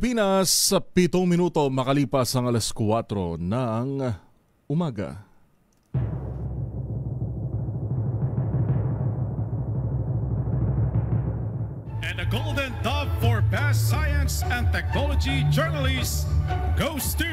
Pilipinas, 7 minuto makalipas ang alas 4 ng umaga. And the Golden Dove for Best Science and Technology Journalist goes to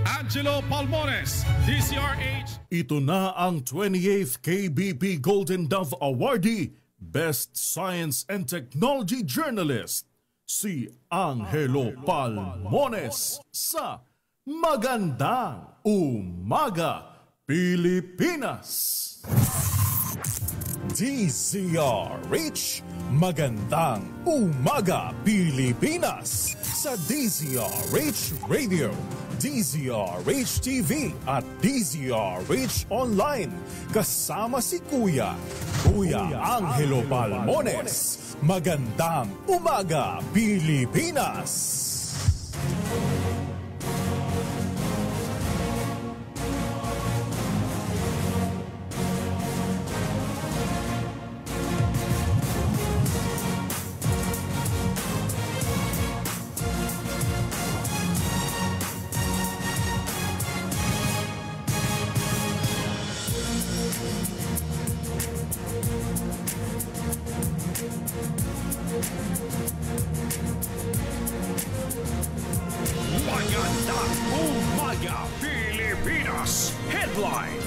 Angelo Palmones, DZRH. Ito na ang 28th KBP Golden Dove Awardee, Best Science and Technology Journalist, si Angelo Palmones sa Magandang Umaga, Pilipinas. DZRH, Magandang Umaga, Pilipinas sa DZRH Radio, DZRH TV at DZRH Online. Kasama si Kuya Angelo Palmones. Magandang Umaga, Pilipinas! Magandang Umaga, Pilipinas. Headline.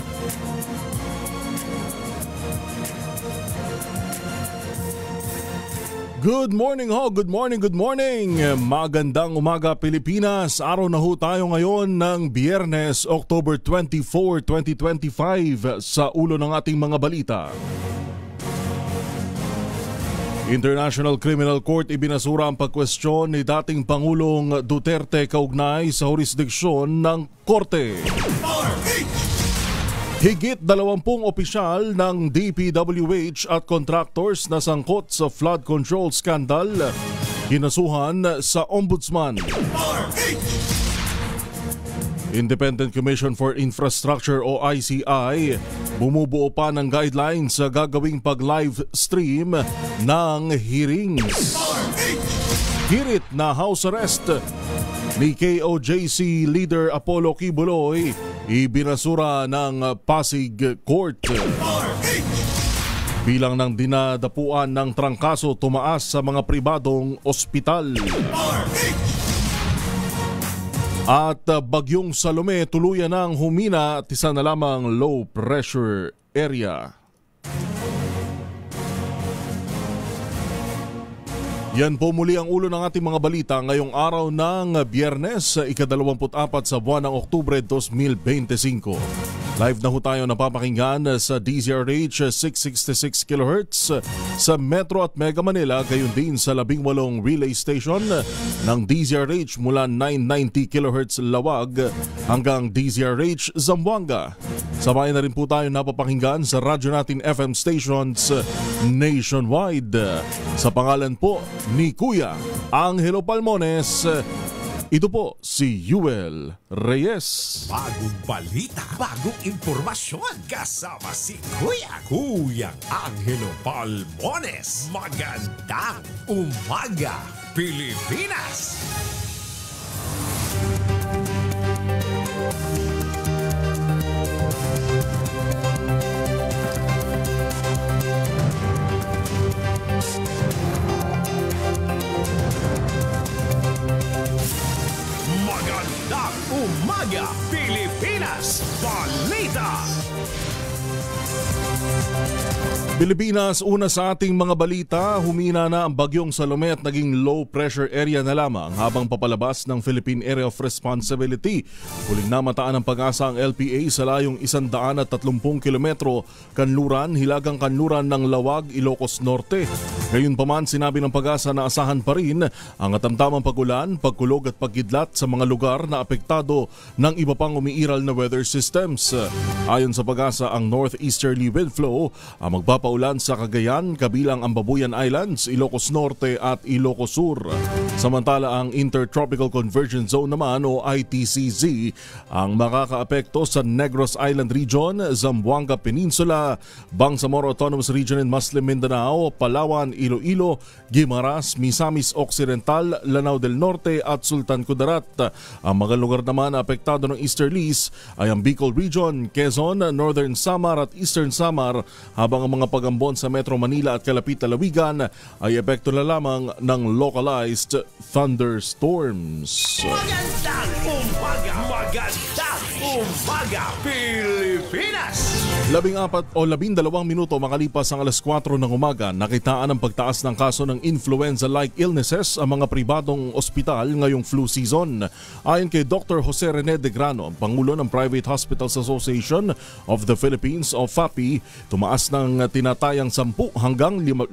Good morning ho, good morning. Magandang umaga Pilipinas. Araw na ho tayo ngayon ng Biyernes, October 24, 2025 sa ulo ng ating mga balita. International Criminal Court ibinasura ang pagkwestiyon ni dating Pangulong Duterte kaugnay sa jurisdiksyon ng Korte. Higit 20 opisyal ng DPWH at contractors na sangkot sa flood control scandal kinasuhan sa Ombudsman. Independent Commission for Infrastructure o ICI bumubuo pa ng guidelines sa gagawing pag-live stream ng hearings. Hirit na house arrest ni KOJC leader Apollo Kibuloy ibinasura ng Pasig Court. Bilang ng dinadapuan ng trangkaso tumaas sa mga pribadong ospital. At bagyong Salome tuluyan ng humina at isa na lamang low pressure area. Yan po muli ang ulo ng ating mga balita ngayong araw ng Biyernes, ika-24 sa buwan ng Oktubre 2025. Live na ho tayo napapakinggan sa DZRH 666 kHz sa Metro at Mega Manila, gayon din sa 18 relay station ng DZRH mula 990 kHz Lawag hanggang DZRH Zamboanga. Sabayan na rin po tayo napapakinggan sa radyo natin FM stations nationwide. Sa pangalan po ni Kuya Angelo Palmones, ito po si Yuel Reyes. Bagong balita, bagong impormasyon, kasama si Kuya Angelo Palmones. Magandang Umaga, Pilipinas! Magandang Umaga, Pilipinas. Balita. Pilipinas, una sa ating mga balita, humina na ang bagyong Salome at naging low pressure area na lamang habang papalabas ng Philippine Area of Responsibility. Huling namataan ng pag-asa ang LPA sa layong 130 kilometro kanluran, hilagang kanluran ng Lawag, Ilocos Norte. Gayunpaman, sinabi ng pag-asa na asahan pa rin ang katamtamang pagulan, pagkulog at pagkidlat sa mga lugar na apektado ng iba pang umiiral na weather systems. Ayon sa pag-asa, ang northeasterly wind flow ang magpapaulan sa Cagayan kabilang ang Babuyan Islands, Ilocos Norte at Ilocos Sur. Samantala ang Intertropical Convergence Zone naman o ITCZ ang makakaapekto sa Negros Island Region, Zamboanga Peninsula, Bangsamoro Autonomous Region in Muslim Mindanao, Palawan, Iloilo, Guimaras, Misamis Occidental, Lanao del Norte at Sultan Kudarat. Ang mga lugar naman na apektado ng easterlies ay ang Bicol Region, Quezon, Northern Samar at Eastern Samar, habang ang mga pagambon sa Metro Manila at kalapit na Lawigan ay epekto na lamang ng localized thunderstorms. Magandang umaga! Magandang umaga, Pilipinas! 14 o 12 minuto makalipas ang alas 4 ng umaga, nakitaan ang pagtaas ng kaso ng influenza-like illnesses ang mga pribadong ospital ngayong flu season. Ayon kay Dr. Jose Rene de Grano, ang Pangulo ng Private Hospitals Association of the Philippines o FAPI, tumaas ng tinatayang 10 hanggang 15%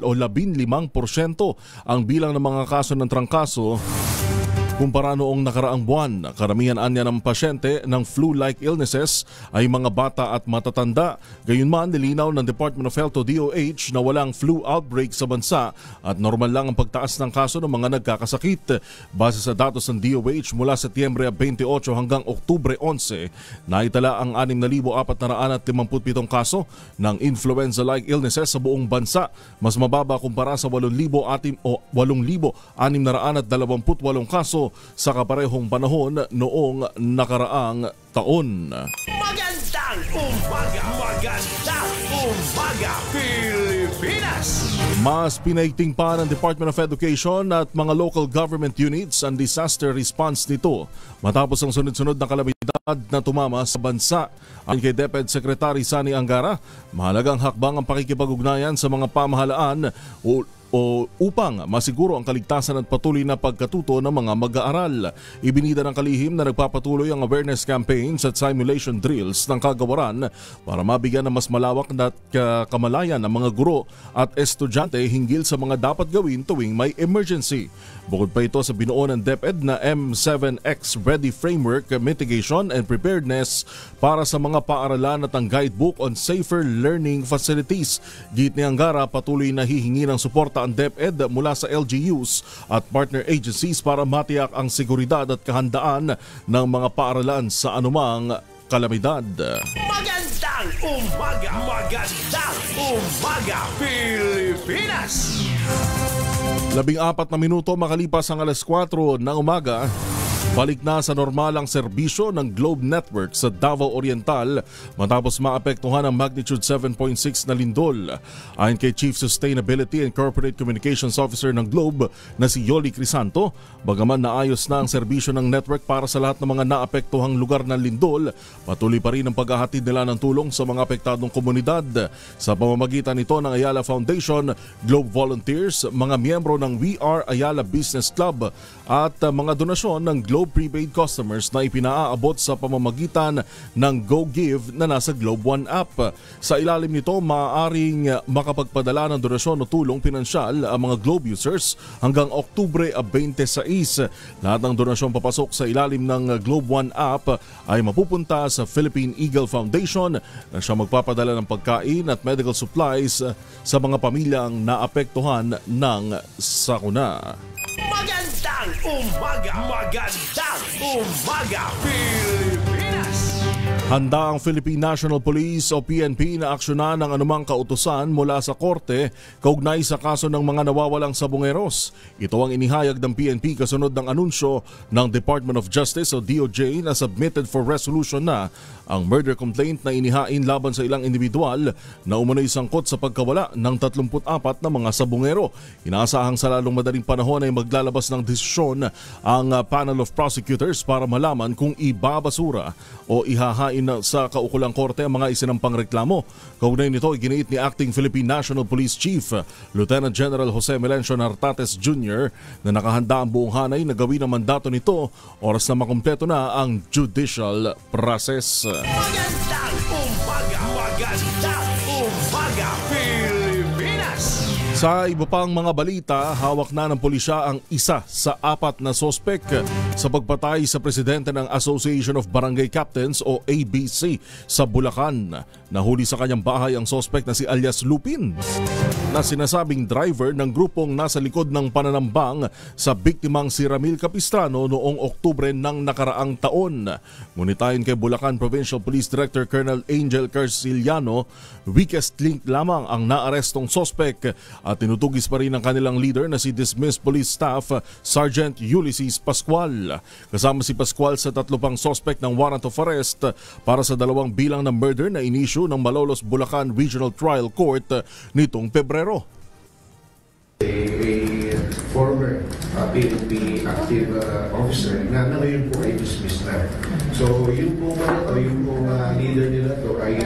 ang bilang ng mga kaso ng trangkaso kumpara noong nakaraang buwan. Karamihan anya ng pasyente ng flu-like illnesses ay mga bata at matatanda. Gayunman, nilinaw ng Department of Health o DOH na walang flu outbreak sa bansa at normal lang ang pagtaas ng kaso ng mga nagkakasakit. Base sa datos ng DOH mula Setyembre 28 hanggang Oktubre 11, naitala ang 6,457 kaso ng influenza-like illnesses sa buong bansa. Mas mababa kumpara sa 8,628 kaso sa kaparehong panahon noong nakaraang taon. Magandang umaga! Magandang umaga, Pilipinas! Mas pinaigting pa ng Department of Education at mga local government units ang disaster response nito matapos ang sunod-sunod na kalamidad na tumama sa bansa. Ayon kay DepEd Secretary Sani Angara, mahalagang hakbang ang pakikipag-ugnayan sa mga pamahalaan upang masiguro ang kaligtasan at patuloy na pagkatuto ng mga mag-aaral. Ibinida ng kalihim na nagpapatuloy ang awareness campaigns at simulation drills ng kagawaran para mabigyan ng mas malawak na kamalayan ng mga guro at estudyante hinggil sa mga dapat gawin tuwing may emergency. Bukod pa ito sa binuo ng DepEd na M7X Ready Framework Mitigation and Preparedness para sa mga paaralan at ang Guidebook on Safer Learning Facilities. Git ni Angara, patuloy na hihingi ng suporta ang DepEd mula sa LGUs at partner agencies para matiyak ang seguridad at kahandaan ng mga paaralan sa anumang kalamidad. Magandang umaga! Magandang umaga, Pilipinas! 14 na minuto makalipas ang alas 4 ng umaga, balik na sa normal ang serbisyo ng Globe Network sa Davao Oriental matapos maapektuhan ang magnitude 7.6 na lindol. Ayon kay Chief Sustainability and Corporate Communications Officer ng Globe na si Yoli Crisanto, bagaman naayos na ang serbisyo ng network para sa lahat ng mga naapektuhang lugar ng lindol, patuloy pa rin ang paghahatid nila ng tulong sa mga apektadong komunidad. Sa pamamagitan nito ng Ayala Foundation, Globe Volunteers, mga miyembro ng We Are Ayala Business Club at mga donasyon ng Globe prepaid customers na ipinaaabot sa pamamagitan ng GoGive na nasa Globe One app. Sa ilalim nito, maaaring makapagpadala ng donasyon o tulong pinansyal ang mga Globe users hanggang Oktubre 26. Lahat ng donasyon papasok sa ilalim ng Globe One app ay mapupunta sa Philippine Eagle Foundation na siya magpapadala ng pagkain at medical supplies sa mga pamilyang naapektuhan ng sakuna. Magandang umaga! Magandang umaga, Pilipinas! Handa ang Philippine National Police o PNP na aksyonan ng anumang kautusan mula sa korte kaugnay sa kaso ng mga nawawalang sabongeros. Ito ang inihayag ng PNP kasunod ng anunsyo ng Department of Justice o DOJ na submitted for resolution na ang murder complaint na inihain laban sa ilang individual na umano'y sangkot sa pagkawala ng 34 na mga sabongero. Inaasahang sa lalong madaling panahon ay maglalabas ng desisyon ang panel of prosecutors para malaman kung ibabasura o ihahain sa kaukulang korte ang mga isinampang reklamo. Kaugnay nito, iginiit ni Acting Philippine National Police Chief Lieutenant General Jose Melencio Nartates Jr. na nakahanda ang buong hanay na gawin ang mandato nito oras na makumpleto na ang judicial process. Magandang umaga! Magandang umaga, Pilipinas! Sa iba pang mga balita, hawak na ng pulisya ang isa sa 4 na sospek sa pagpatay sa presidente ng Association of Barangay Captains o ABC sa Bulacan. Nahuli sa kanyang bahay ang sospek na si alias Lupin, na sinasabing driver ng grupong nasa likod ng pananambang sa biktimang si Ramil Capistrano noong Oktubre ng nakaraang taon. Ngunit ayon kay Bulacan Provincial Police Director Colonel Angel Garciliano, weakest link lamang ang naarestong sospek at tinutugis pa rin ang kanilang leader na si dismissed police staff Sergeant Ulysses Pascual. Kasama si Pascual sa 3 pang sospek ng warrant of arrest para sa 2 bilang na murder na inisyu ng Malolos Bulacan Regional Trial Court nitong Pebrero. A former PNP active officer na ngayon po ay dismissed na. So yung po leader nila to ay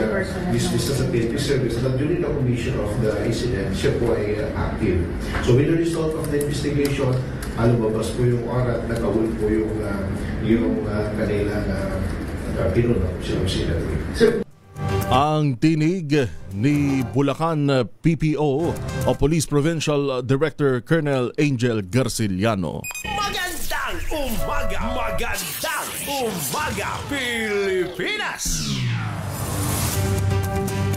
dismissed sa PNP service, but during the commission of the incident, siya po ay active. So with the result of the investigation, lumabas po yung orat, nakahuli po yung kanila na pinuno sila. Ang tinig ni Bulacan PPO o Police Provincial Director Colonel Angel Garciliano. Magandang umaga, Pilipinas!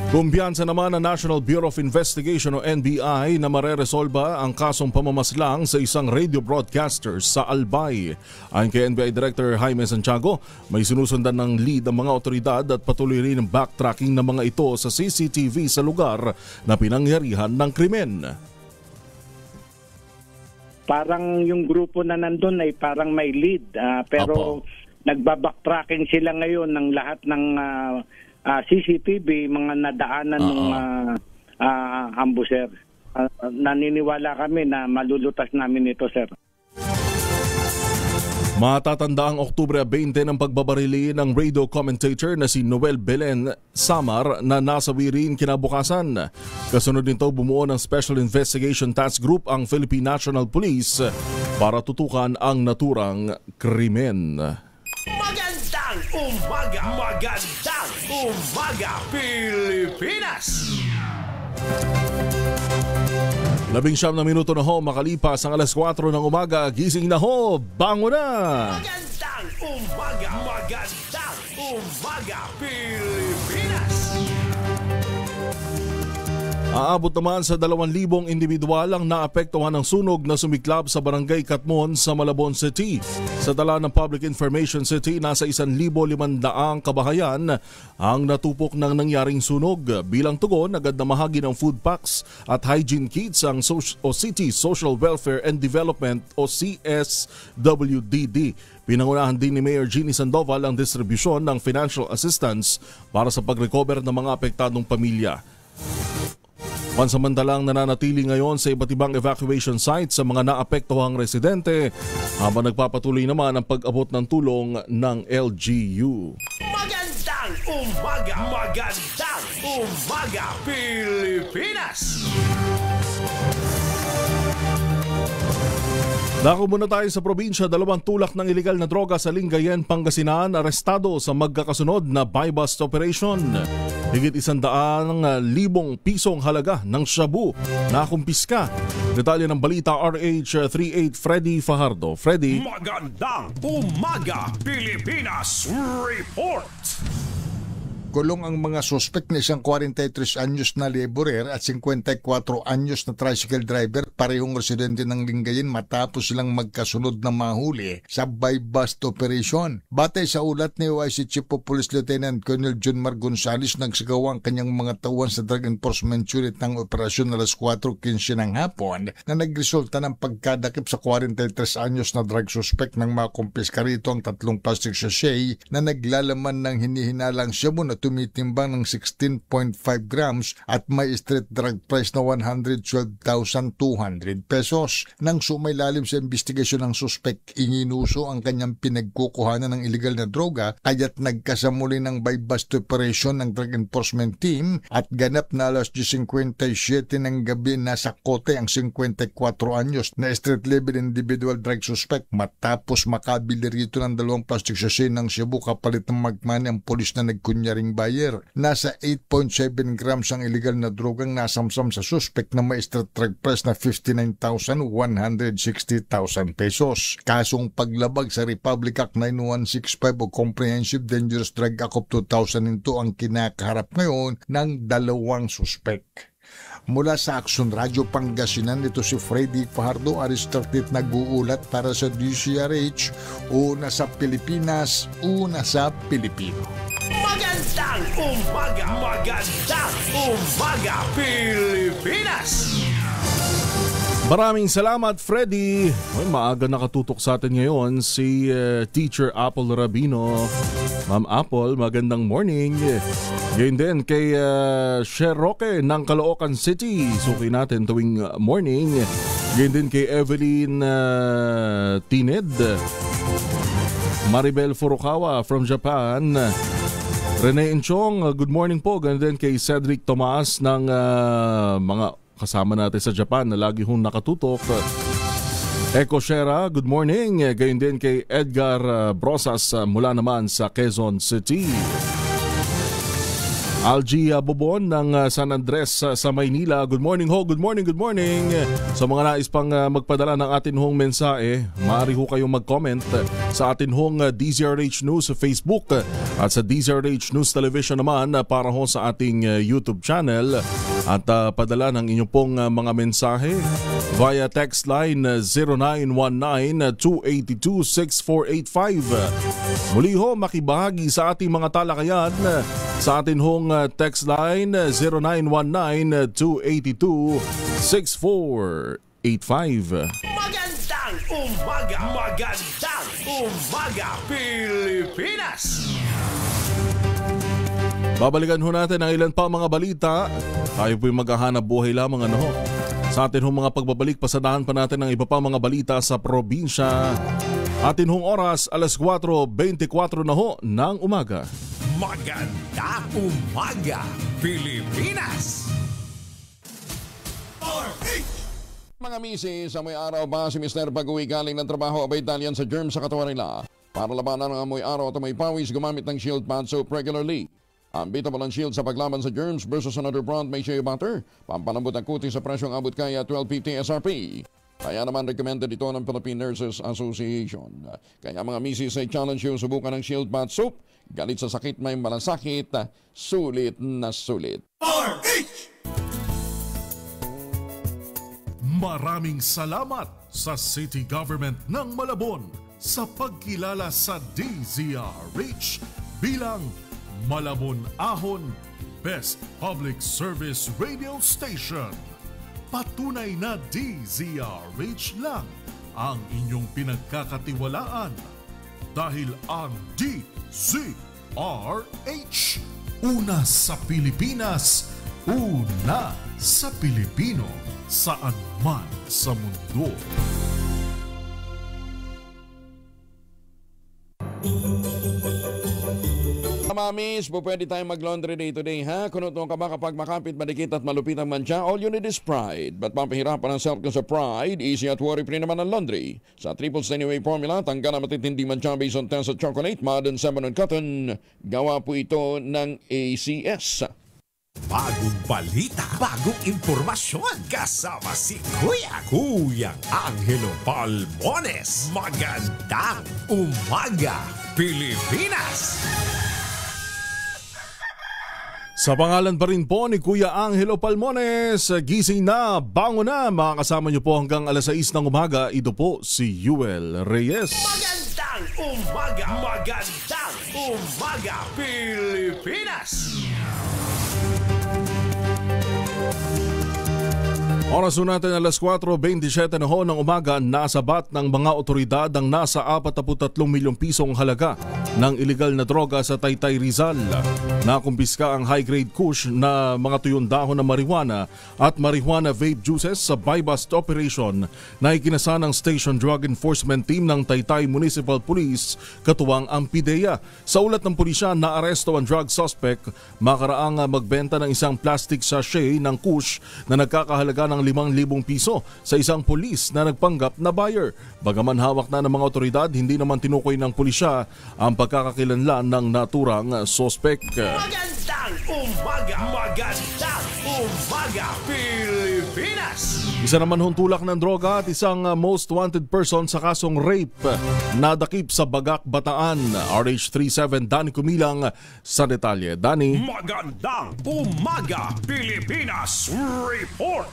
Kumpiyansa naman ang National Bureau of Investigation o NBI na mareresolba ang kasong pamamaslang sa isang radio broadcaster sa Albay. Ayon kay NBI Director Jaime Santiago, may sinusundan ng lead ang mga otoridad at patuloy rin ang backtracking ng mga ito sa CCTV sa lugar na pinangyarihan ng krimen. Parang yung grupo na nandun ay parang may lead, pero nagbabacktracking sila ngayon ng lahat ng CCTV, mga nadaanan ng ambusher. Naniniwala kami na malulutas namin ito, sir. Matatanda ang Oktubre 20 ng pagbabarili ng radio commentator na si Noel Belen Samar na nasawi rin kinabukasan. Kasunod nito, bumuo ng Special Investigation Task Group ang Philippine National Police para tutukan ang naturang krimen. Magandang umaga, Pilipinas! 19 na minuto na ho makalipas ang alas 4 ng umaga. Gising na ho, bango na! Magandang umaga, Pilipinas! Aabot naman sa 2,000 individual ang naapektuhan ng sunog na sumiklab sa Barangay Katmon sa Malabon City. Sa tala ng Public Information City, nasa 1,500 kabahayan ang natupok ng nangyaring sunog. Bilang tugon, agad na mahagi ng food packs at hygiene kits ang City Social Welfare and Development o CSWDD. Pinangunahan din ni Mayor Jeannie Sandoval ang distribusyon ng financial assistance para sa pag-recover ng mga apektadong pamilya. Pansamantalang nananatili ngayon sa iba't ibang evacuation sites sa mga naapektuhang residente habang nagpapatuloy naman ang pag-abot ng tulong ng LGU. Magandang umaga, Pilipinas! Dako muna tayo sa probinsya. 2 tulak ng ilegal na droga sa Lingayen, Pangasinan arestado sa magkakasunod na buy-bust operation. Higit 100,000 pisong halaga ng shabu na kumpiska. Detalye ng balita RH38 Freddy Fajardo. Freddy. Magandang umaga, Pilipinas Report! Kulong ang mga suspect na isang 43 anyos na laborer at 54 anyos na tricycle driver, parehong residente ng Lingayen, matapos silang magkasunod na mahuli sa buy-bust operation. Batay sa ulat ni OIC Chief of Police Lieutenant Colonel John Mar Gonzales, nagsagawa ang kanyang mga tauhan sa Drug Enforcement Unit ng operasyon alas 4:15 ng hapon na nagresulta ng pagkadakip sa 43 anyos na drug suspect ng mga kumpiska rito ang 3 plastic sachet na naglalaman ng hinihinalang shabu na tumitimbang ng 16.5 grams at may street drug price na 112,200 pesos. Nang sumailalim sa investigasyon ng suspect, ininuso ang kanyang pinagkukuhanan ng illegal na droga, kaya't nagkasamuli ng buy-bust operation ng Drug Enforcement Team at ganap na alas 10:57 ng gabi nasa kote ang 54 anyos na street level individual drug suspect matapos makabili rito ng 2 plastic sachet ng shabu kapalit ng magmani ang polis na nagkunyaring huling buyer. Nasa 8.7 grams ang illegal na drogang nasamsam sa suspect na may street drug price na 59,160,000 pesos. Kasong paglabag sa Republic Act 9165 o Comprehensive Dangerous Drug Act of 2002 ang kinakaharap ngayon ng dalawang suspect. Mula sa Action Radio Pangasinan, ito si Freddy Fajardo, Aristartit nag-uulat para sa DZRH. Una sa Pilipinas, una sa Pilipino. Magandang umaga! Magandang umaga, Pilipinas! Maraming salamat, Freddy. Maaga nakatutok sa atin ngayon si Teacher Apple Rabino. Ma'am Apple, magandang morning. Ngayon din kay Sher Roque ng Caloocan City. Suki natin tuwing morning. Ngayon din kay Evelyn Tined. Maribel Furukawa from Japan. Rene Enchong, good morning po. Ganun din kay Cedric Tomas ng mga kasama natin sa Japan na lagi hong nakatutok. Eko Shera, good morning. Gayon din kay Edgar Brosas mula naman sa Quezon City. Algie Bobon ng San Andres sa Maynila. Good morning ho, good morning, good morning. Sa mga nais pang magpadala ng atin hong mensahe, maaari ho kayong mag-comment sa atin hong DZRH News sa Facebook at sa DZRH News Television naman para ho sa ating YouTube channel at padala ng inyong pong mga mensahe via text line 0919-282-6485. Muli ho, makibahagi sa ating mga talakayan sa atin hong text line 0919-282-6485. Magandang umaga! Magandang umaga, Pilipinas! Babalikan ho natin ang ilan pa mga balita. Tayo po'y maghahanap buhay lamang sa atin hong mga pagbabalik. Pasadahan pa natin ang iba pa mga balita sa probinsya. Atin hong oras, alas 4:24 na ho ng umaga. Magandang umaga, Pilipinas! Mga misis, sa may araw ba si Mr. pag-uwi galing ng trabaho abay dalian sa germs sa katawan nila? Para labanan ang amoy araw at may pawis, gumamit ng Shield Pad Soap regularly. Unbeatable ang Shield sa paglaban sa germs versus another brand may shea butter. Pampalambot ang kutis sa presyong abot kaya 12.50 SRP. Kaya naman recommended ito ng Philippine Nurses Association. Kaya mga misis ay challenge yung subukan ng Shield Pad Soap. Galit sa sakit may malasakit, sulit na sulit. Maraming salamat sa City Government ng Malabon sa pagkilala sa DZRH bilang Malabon Ahon Best Public Service Radio Station. Patunay na DZRH lang ang inyong pinagkakatiwalaan dahil ang DZRH, una sa Pilipinas, una sa Pilipino, saan man sa mundo. Mamis, pwede tayong mag-laundry day today, ha? Kunot-on ka ba kapag makapit, madikit at malupit ang mantsa? All you need is Pride. Ba't pampahirapan ang self ko sa Pride? Easy at worry-free naman ang laundry. Sa Triple Stain Away formula, tanggal ang matitinding mantsa based on test at chocolate, modern salmon and cotton. Gawa po ito ng ACS. Bagong balita, bagong impormasyon, kasama si Kuya Angelo Palmones. Magandang umaga, Pilipinas! Sa pangalan pa rin po ni Kuya Angelo Palmones, gising na, bangon na. Makakasama niyo po hanggang alas 6 ng umaga. Ito po si Yuel Reyes. Magandang umaga, magandang umaga, Pilipinas! Oras natin alas 4:27 na ho ng umaga. Nasabat ng mga otoridad ang nasa 43 milyong pisong halaga ng iligal na droga sa Taytay, Rizal. Nakumpiska ang high-grade kush na mga tuyong dahon na marijuana at marijuana vape juices sa buy-bust operation na ikinasa ng Station Drug Enforcement Team ng Taytay Municipal Police katuwang ang PIDEA. Sa ulat ng pulisya, naaresto ang drug suspect makaraang magbenta ng isang plastic sachet ng kush na nagkakahalaga ng ng 5,000 piso sa isang pulis na nagpanggap na buyer. Bagaman hawak na ng mga otoridad, hindi naman tinukoy ng pulisya ang pagkakakilanlan ng naturang sospek. Magandang umaga, Pilipinas! Isa naman huntulak ng droga at isang most wanted person sa kasong rape nadakip sa Bagak, Bataan. RH37 Danny Kumilang sa detalye. Danny. Magandang umaga, Pilipinas! Report!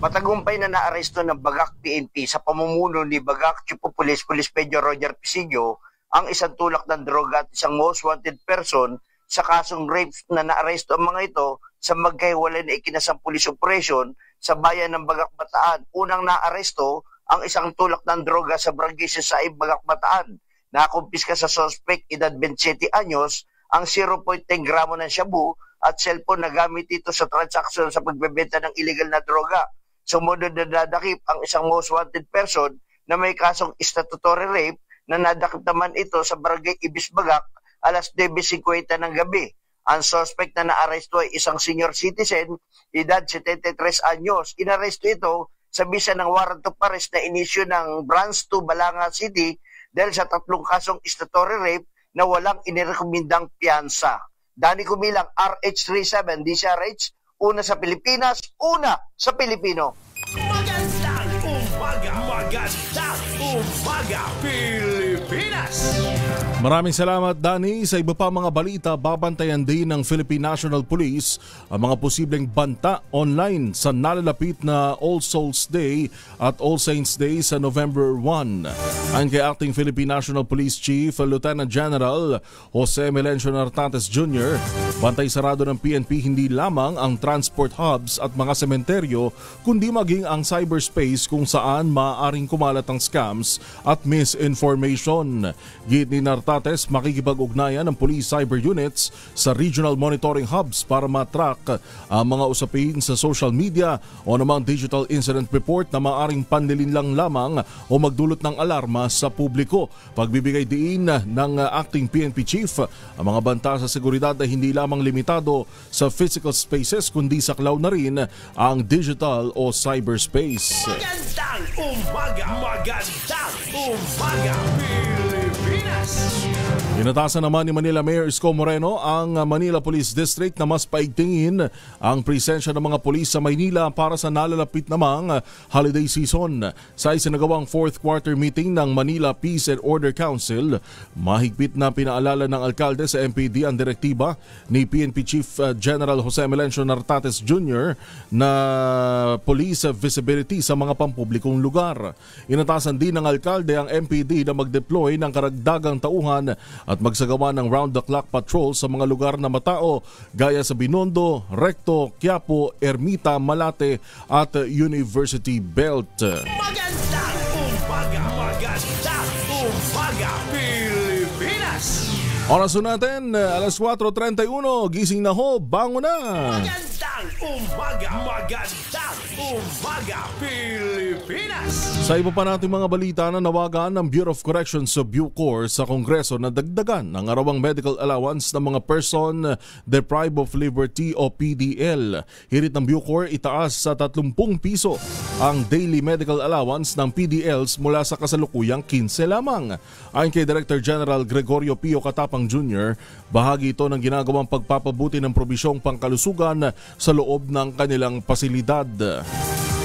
Matagumpay na naaresto ng Bagak PNP sa pamumuno ni Bagak Chief of Police Major Roger Pisillo ang isang tulak ng droga at isang most wanted person sa kasong rape na naaresto ang mga ito sa magkahiwalay na ikinasang police operation sa bayan ng Bagak, Bataan. Unang naaresto ang isang tulak ng droga sa Barangay Sasaib, Bagak, Bataan. Nakumpiska sa suspect, edad 27 anyos, ang 0.10 gramo ng shabu at cellphone na gamit ito sa transaksyon sa pagbebenta ng illegal na droga. Sumunod na nadakip ang isang most wanted person na may kasong statutory rape na nadakip naman ito sa Barangay Ibis, Bagak, alas 9:50 ng gabi. Ang suspect na naaresto ay isang senior citizen, edad 73 anyos. Inaresto ito sa bisa ng warrant of arrest na inisyu ng Branch 2 Balanga City dahil sa 3 kasong statutory rape na walang inirekomendang piyansa. Danny Kumilang, RH37, DCRH, una sa Pilipinas, una sa Pilipino. Magandang umaga, Pilipinas! Maraming salamat, Danny. Sa iba pa mga balita, babantayan din ng Philippine National Police ang mga posibleng banta online sa nalalapit na All Souls Day at All Saints Day sa November 1. Ayon kay Acting Philippine National Police Chief Lieutenant General Jose Melencio Nartates Jr., bantay sarado ng PNP hindi lamang ang transport hubs at mga sementeryo, kundi maging ang cyberspace kung saan maaaring kumalat ang scams at misinformation. Git ni Nartates, makikipag-ugnayan ng police cyber units sa regional monitoring hubs para matrack ang mga usapin sa social media o namang digital incident report na maaaring panlilinlang lamang o magdulot ng alarma sa publiko. Pagbibigay diin ng Acting PNP Chief, ang mga banta sa seguridad ay hindi lamang limitado sa physical spaces kundi saklaw na rin ang digital o cyberspace. Magandang umaga, Pilipinas! Inatasan naman ni Manila Mayor Isko Moreno ang Manila Police District na mas paigtingin ang presensya ng mga pulis sa Maynila para sa nalalapit namang holiday season. Sa isinagawang 4th quarter meeting ng Manila Peace and Order Council, mahigpit na pinaalala ng alkalde sa MPD ang direktiba ni PNP Chief General Jose Melencio Nartates Jr. na police visibility sa mga pampublikong lugar. Inatasan din ng alkalde ang MPD na mag-deploy ng karagdagang tauhan at magsagawa ng round-the-clock patrol sa mga lugar na matao gaya sa Binondo, Recto, Quiapo, Ermita, Malate at University Belt. Magandang umaga, Pilipinas! Oras natin, alas 4:31, gising na ho, bango na! Magandang umaga, Pilipinas! Sa iba pa nating mga balita, na nawagan ng Bureau of Corrections sa Bucor sa Kongreso na dagdagan ang arawang medical allowance ng mga person deprived of liberty o PDL. Hirit ng Bucor, itaas sa 30 piso ang daily medical allowance ng PDLs mula sa kasalukuyang 15 lamang. Ayon kay Director General Gregorio Pio Katapang Jr., bahagi ito ng ginagawang pagpapabuti ng probisyong pangkalusugan sa loob ng kanilang pasilidad.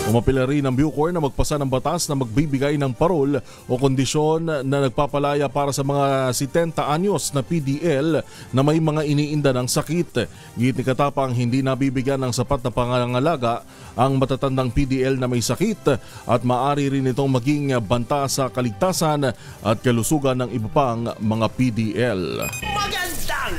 Umapila rin ang Bucor na magpasa ng batas na magbibigay ng parol o kondisyon na nagpapalaya para sa mga 70 anyos na PDL na may mga iniinda ng sakit. Git ni Katapang, hindi nabibigyan ng sapat na pangangalaga ang matatandang PDL na may sakit at maaari rin itong maging banta sa kaligtasan at kalusugan ng iba pang mga PDL. Magandang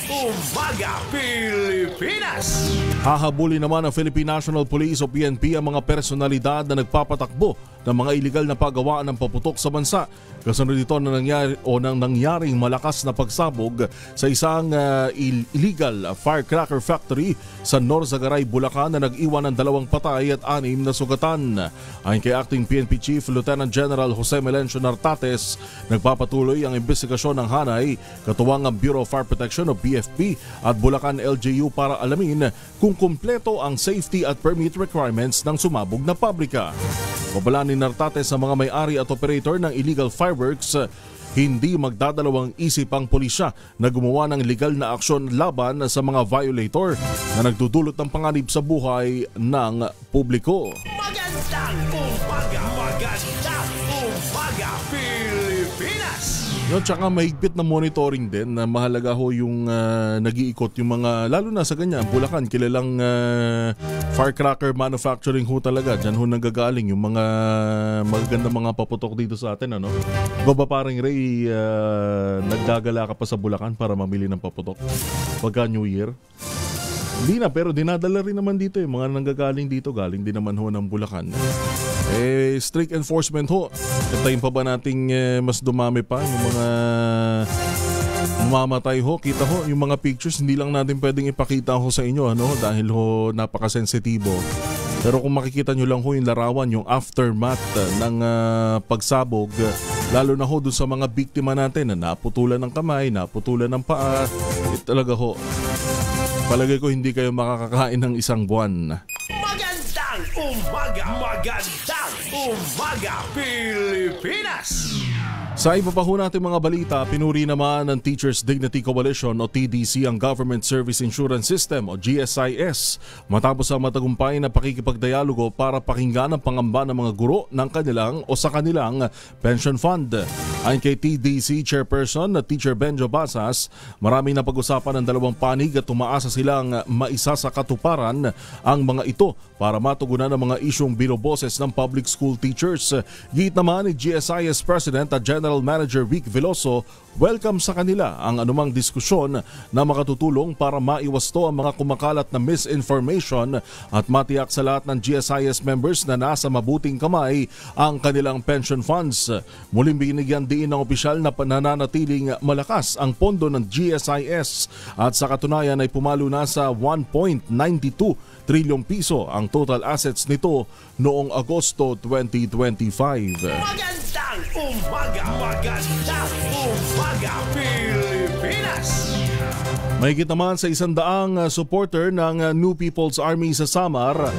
umaga, Pilipinas! Hahabulin naman ng Philippine National Police o PNP ang mga personalidad na nagpapatakbo ng mga iligal na paggawaan ng paputok sa bansa. Kasunod ito na nangyaring malakas na pagsabog sa isang illegal firecracker factory sa Norzagaray, Bulacan na nag-iwan ng 2 patay at 6 na sugatan. Ayon kay Acting PNP Chief Lieutenant General Jose Melencio Nartates, nagpapatuloy ang investigasyon ng hanay katuwang ang Bureau of Fire Protection o BFP at Bulacan LGU para alamin kung kumpleto ang safety at permit requirements ng sumabog na pabrika. Babala ni Nartate sa mga may-ari at operator ng illegal fireworks, hindi magdadalawang isip ang pulisya na gumawa ng legal na aksyon laban sa mga violator na nagdudulot ng panganib sa buhay ng publiko. Magandang umaga, Pilipinas! No, tsaka mahigpit na monitoring din na mahalaga ho yung nag-iikot yung mga, lalo na sa ganyan, Bulacan, kilalang firecracker manufacturing ho talaga. Diyan ho nanggagaling yung mga magagandang mga paputok dito sa atin. Ano? Baba parang Ray, nagdagala ka pa sa Bulacan para mamili ng paputok pagka New Year? Hindi na, pero dinadala rin naman dito yung mga nanggagaling dito, galing din naman ho ng Bulacan. Strict enforcement ho. Hintayin pa ba nating mas dumami pa yung mga mamamatay ho? Kita ho, yung mga pictures hindi lang natin pwedeng ipakita ho sa inyo, ano? Dahil ho napakasensitibo. Pero kung makikita nyo lang ho yung larawan, yung aftermath ng pagsabog, lalo na ho dun sa mga biktima natin na naputulan ng kamay, naputulan ng paa, talaga ho, palagay ko hindi kayo makakakain ng isang buwan. Magandang umaga, Pilipinas! Sa iba pa ho natin mga balita, pinuri naman ng Teachers Dignity Coalition o TDC ang Government Service Insurance System o GSIS matapos ang matagumpay na pakikipagdialogo para pakinggan ang pangamba ng mga guro ng kanilang o sa kanilang pension fund. Ayon kay TDC Chairperson na Teacher Benjo Basas, maraming napag-usapan ng dalawang panig at tumaasa silang maisa sa katuparan ang mga ito para matugunan ang mga isyong binoboses ng public school teachers. Git naman ni GSIS President at General Manager Vic Veloso, welcome sa kanila ang anumang diskusyon na makatutulong para maiwasto ang mga kumakalat na misinformation at matiyak sa lahat ng GSIS members na nasa mabuting kamay ang kanilang pension funds. Muling binigyan din ng opisyal na pananatiling malakas ang pondo ng GSIS at sa katunayan ay pumalo na sa 1.92 trilyong piso ang total assets nito noong Agosto 2025. Magandang umaga, Pilipinas! Mahigit naman sa 100 supporter ng New People's Army sa Samar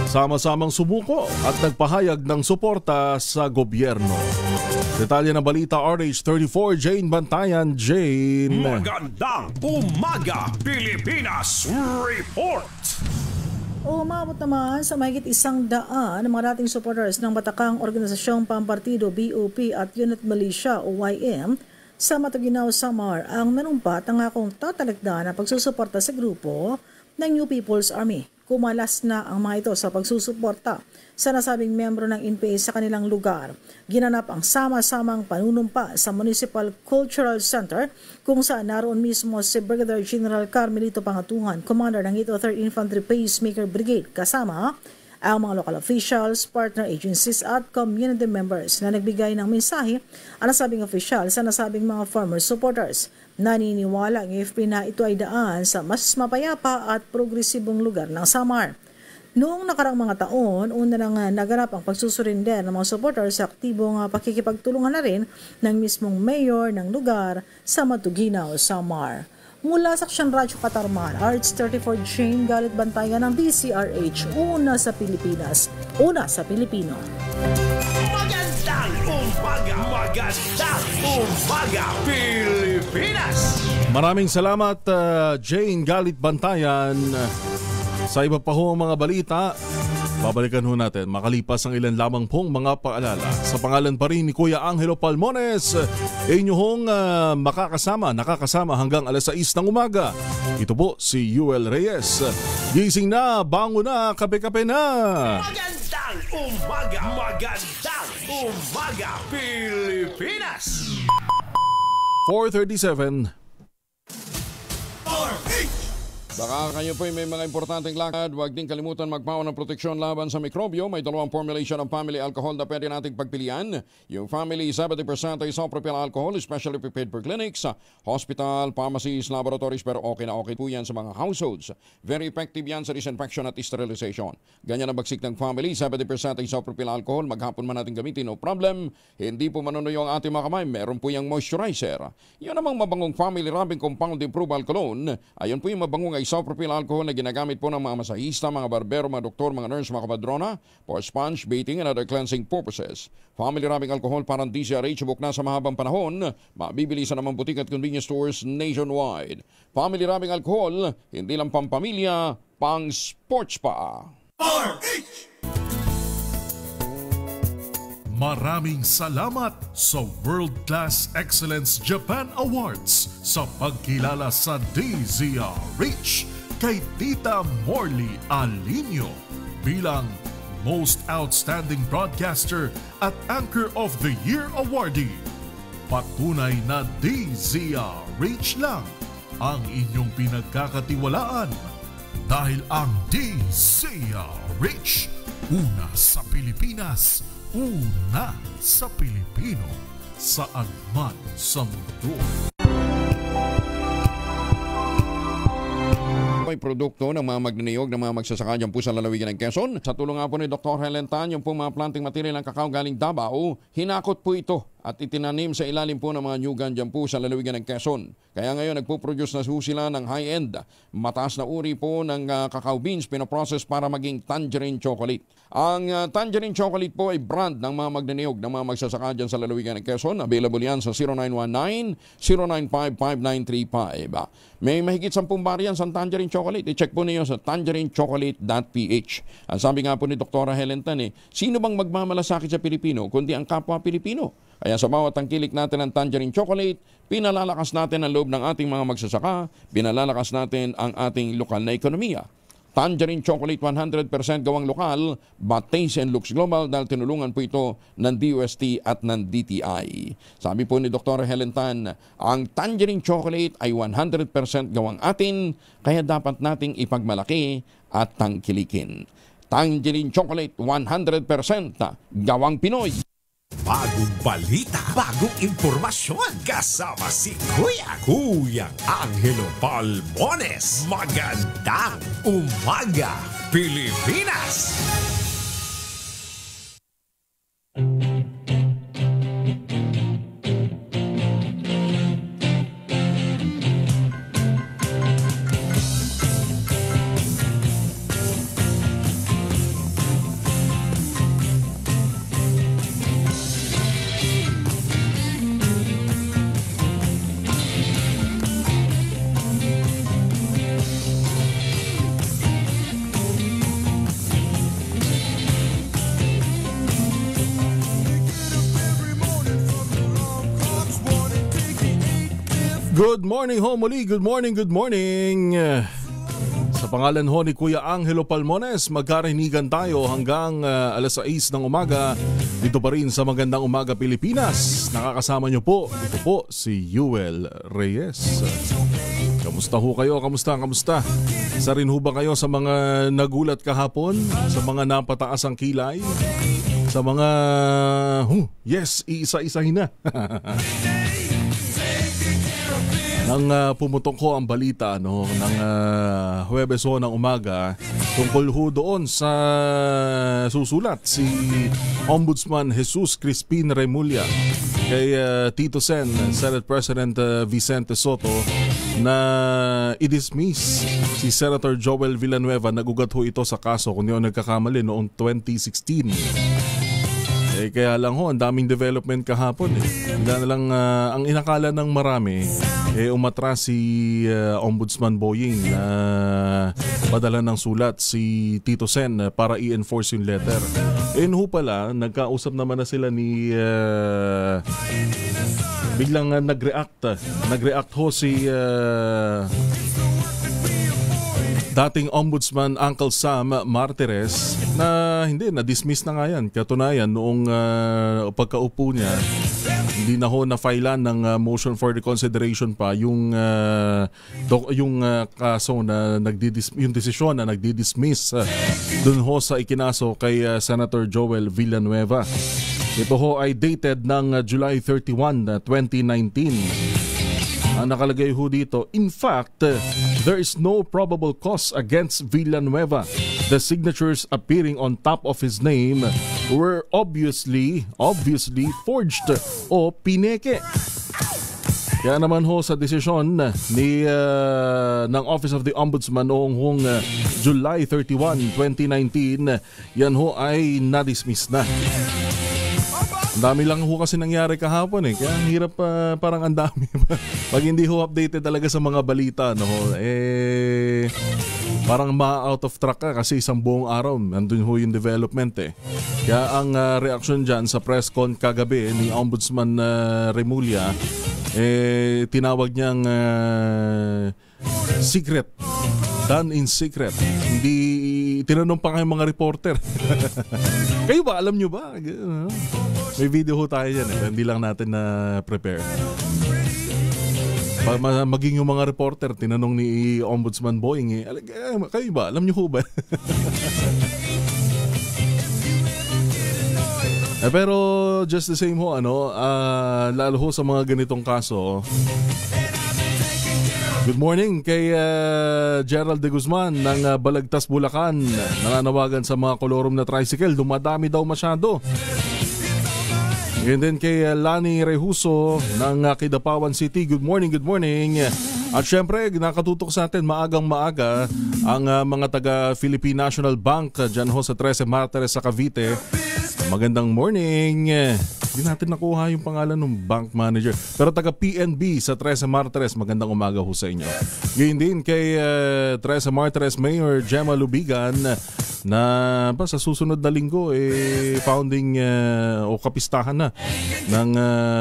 sama-samang sumuko at nagpahayag ng suporta sa gobyerno. Detalye ng balita, RH34, Jane Bantayan. Jane. Magandang umaga, Pilipinas Report! Umabot naman sa mahigit 100 ng mga dating supporters ng Batakang Organisasyong Pampartido BOP at Unit Militia o YM sa Matuginaw, Samar ang nanumpat ang akong tatalagda na pagsusuporta sa grupo ng New People's Army. Kumalas na ang mga ito sa pagsusuporta sa nasabing membro ng NPA sa kanilang lugar. Ginanap ang sama-samang panunumpa sa Municipal Cultural Center kung saan naroon mismo si Brigadier General Carmelito Pangatungan, Commander ng 803rd Infantry Pacemaker Brigade, kasama ang mga local officials, partner agencies at community members na nagbigay ng mensahe ang nasabing official sa nasabing mga former supporters. Naniniwala ang AFP na ito ay daan sa mas mapayapa at progresibong lugar ng Samar. Noong nakarang mga taon, una nang naganap ang pagsusurinder ng mga supporters sa aktibong pakikipagtulungan na rin ng mismong mayor ng lugar sa Matuginaw, Samar. Mula sa Aksyon Radyo Katarman, RH34 Jane Galit Bantayan ng DCRH, una sa Pilipinas, una sa Pilipino. Magandang umaga, Pilipinas! Maraming salamat Jane Galit Bantayan. Sa iba pa ho mga balita, babalikan ho natin makalipas ang ilan lamang pong mga paalala. Sa pangalan pa rin ni Kuya Angelo Palmones, inyo hong nakakasama hanggang alas 6 ng umaga. Ito po si Yuel Reyes. Gising na, bango na, kape-kape na! Magandang umaga, Pilipinas! 4:37. Baka kayo po may mga importanteng lakad, huwag din kalimutan magpawa ng proteksyon laban sa mikrobyo. May dalawang formulation ng family alcohol na pwede nating pagpilian. Yung family 70% ay isopropyl alcohol, especially prepared for clinics, hospital, pharmacies, laboratories, pero okay na okay po yan sa mga households. Very effective yan sa disinfection at sterilization. Ganyan ang bagsik ng family, 70% ay isopropyl alcohol, maghapon man natin gamitin, no problem. Hindi po manunuyo ang ating mga kamay, meron po yung moisturizer. Yun namang mabangong family rubbing compound improved cologne, ayun po yung mabangong isopropyl alcohol na ginagamit po ng mga masahista, mga barbero, mga doktor, mga nurse, mga kapadrona for sponge, bathing, and other cleansing purposes. Family rubbing alcohol parang DZRH, buk na sa mahabang panahon, mabibili sa namang butik at convenience stores nationwide. Family rubbing alcohol, hindi lang pampamilya, pang sports pa. Maraming salamat sa World Class Excellence Japan Awards sa pagkilala sa DZRH kay Tita Morley Alinio bilang Most Outstanding Broadcaster at Anchor of the Year awardee. Patunay na DZRH lang ang inyong pinagkakatiwalaan dahil ang DZRH, una sa Pilipinas, una sa Pilipino, saan man sa mundo. May produkto ng mga magnaniyog ng mga magsasaka dyan po sa lalawigan ng Quezon. Sa tulong nga po ni Dr. Helen Tan, yung po mga planting material ng kakao galing Davao, hinakot po ito at itinanim sa ilalim po ng mga nyugan dyan po sa lalawigan ng Quezon. Kaya ngayon nagpo-produce na sila ng high-end, mataas na uri po ng cacao beans pinoprocess para maging tangerine chocolate. Ang tangerine chocolate po ay brand ng mga magnaniyog ng mga magsasaka dyan sa lalawigan ng Quezon. Available yan sa 0919-095-5935. May mahigit 10 variants ang tangerine chocolate. I-check po niyo sa tangerinechocolate.ph. Ang sabi nga po ni Dr. Helen Tan, sino bang magmamalasakit sa Pilipino kundi ang kapwa Pilipino? Kaya sa bawat tangkilik natin ng tangerine chocolate, pinalalakas natin ang loob ng ating mga magsasaka, pinalalakas natin ang ating lokal na ekonomiya. Tangerine chocolate 100% gawang lokal, but taste and looks global dahil tinulungan po ito ng DOST at ng DTI. Sabi po ni Dr. Helen Tan, ang tangerine chocolate ay 100% gawang atin, kaya dapat nating ipagmalaki at tangkilikin. Tangerine chocolate 100% gawang Pinoy. Bagong balita, bagong impormasyon, kasama si Kuyang Angelo Palmones. Magandang umaga, Pilipinas! Good morning ho muli, good morning. Sa pangalan ho ni Kuya Angelo Palmones, magkarinigan tayo hanggang alas 6 ng umaga. Dito pa rin sa Magandang Umaga Pilipinas. Nakakasama nyo po, ito po si Yuel Reyes. Kamusta ho kayo? Kamusta? Isa rin ho ba kayo sa mga nagulat kahapon? Sa mga napataas ang kilay? Sa mga, yes, iisa-isahin na. Nang pumutok ko ang balita ng Huwebes ho ng umaga tungkol ho doon sa susulat si Ombudsman Jesus Crispin Remulla kay Tito Sen, Senate President Vicente Soto, na i-dismiss si Senator Joel Villanueva. Nagugat ho ito sa kaso, kung di ako nagkakamali, noong 2016. Kaya lang ho, ang daming development kahapon. Bigla na lang, ang inakala ng marami, umatras si Ombudsman Boying na padala ng sulat si Tito Sen para i-enforce yung letter. Ho pala, nagkausap naman na sila ni... biglang nag-react ho si... dating Ombudsman Uncle Sam Martires na hindi, na-dismiss na nga yan. Katunayan, noong pagkaupo niya, hindi na ho na-filean ng motion for reconsideration pa yung kaso na yung desisyon na nagdi-dismiss dun ho sa ikinaso kay Senator Joel Villanueva. Ito ho ay dated ng July 31, 2019. Ang nakalagay ho dito, in fact, there is no probable cause against Villanueva. The signatures appearing on top of his name were obviously forged o pineke. Kaya naman ho sa desisyon ng Office of the Ombudsman noong July 31, 2019, yan ho ay na-dismiss na. Ang dami lang ho kasi nangyari kahapon kaya ang hirap parang ang dami. Pag hindi ho updated talaga sa mga balita, no, parang ma-out of track ka kasi isang buong araw nandun ho yung development Kaya ang reaction dyan sa press con kagabi ni Ombudsman Remulla, tinawag niyang secret. Done in secret. Hindi tinanong pa kayo mga reporter. Kayo ba? Alam nyo ba? May video ho tayo dyan hindi lang natin na prepare. Maging yung mga reporter, tinanong ni Ombudsman Boying kayo ba? Alam nyo ho ba? Pero just the same ho, lalo ho sa mga ganitong kaso. Good morning kay Gerald de Guzman ng Balagtas, Bulacan. Nananawagan sa mga kolorom na tricycle, dumadami daw masyado. And then kay Lani Rehuso ng Kidapawan City, good morning, good morning. At syempre, nakatutok sa atin maagang maaga ang mga taga Philippine National Bank dyan ho sa 13 Martires sa Cavite. Magandang morning. Hindi natin nakuha yung pangalan ng bank manager. Pero taga PNB sa 13 Martires, magandang umaga ho sa inyo. Ngayon din kay 13 Martires Mayor Gemma Lubigan na sa susunod na linggo founding o kapistahan na ng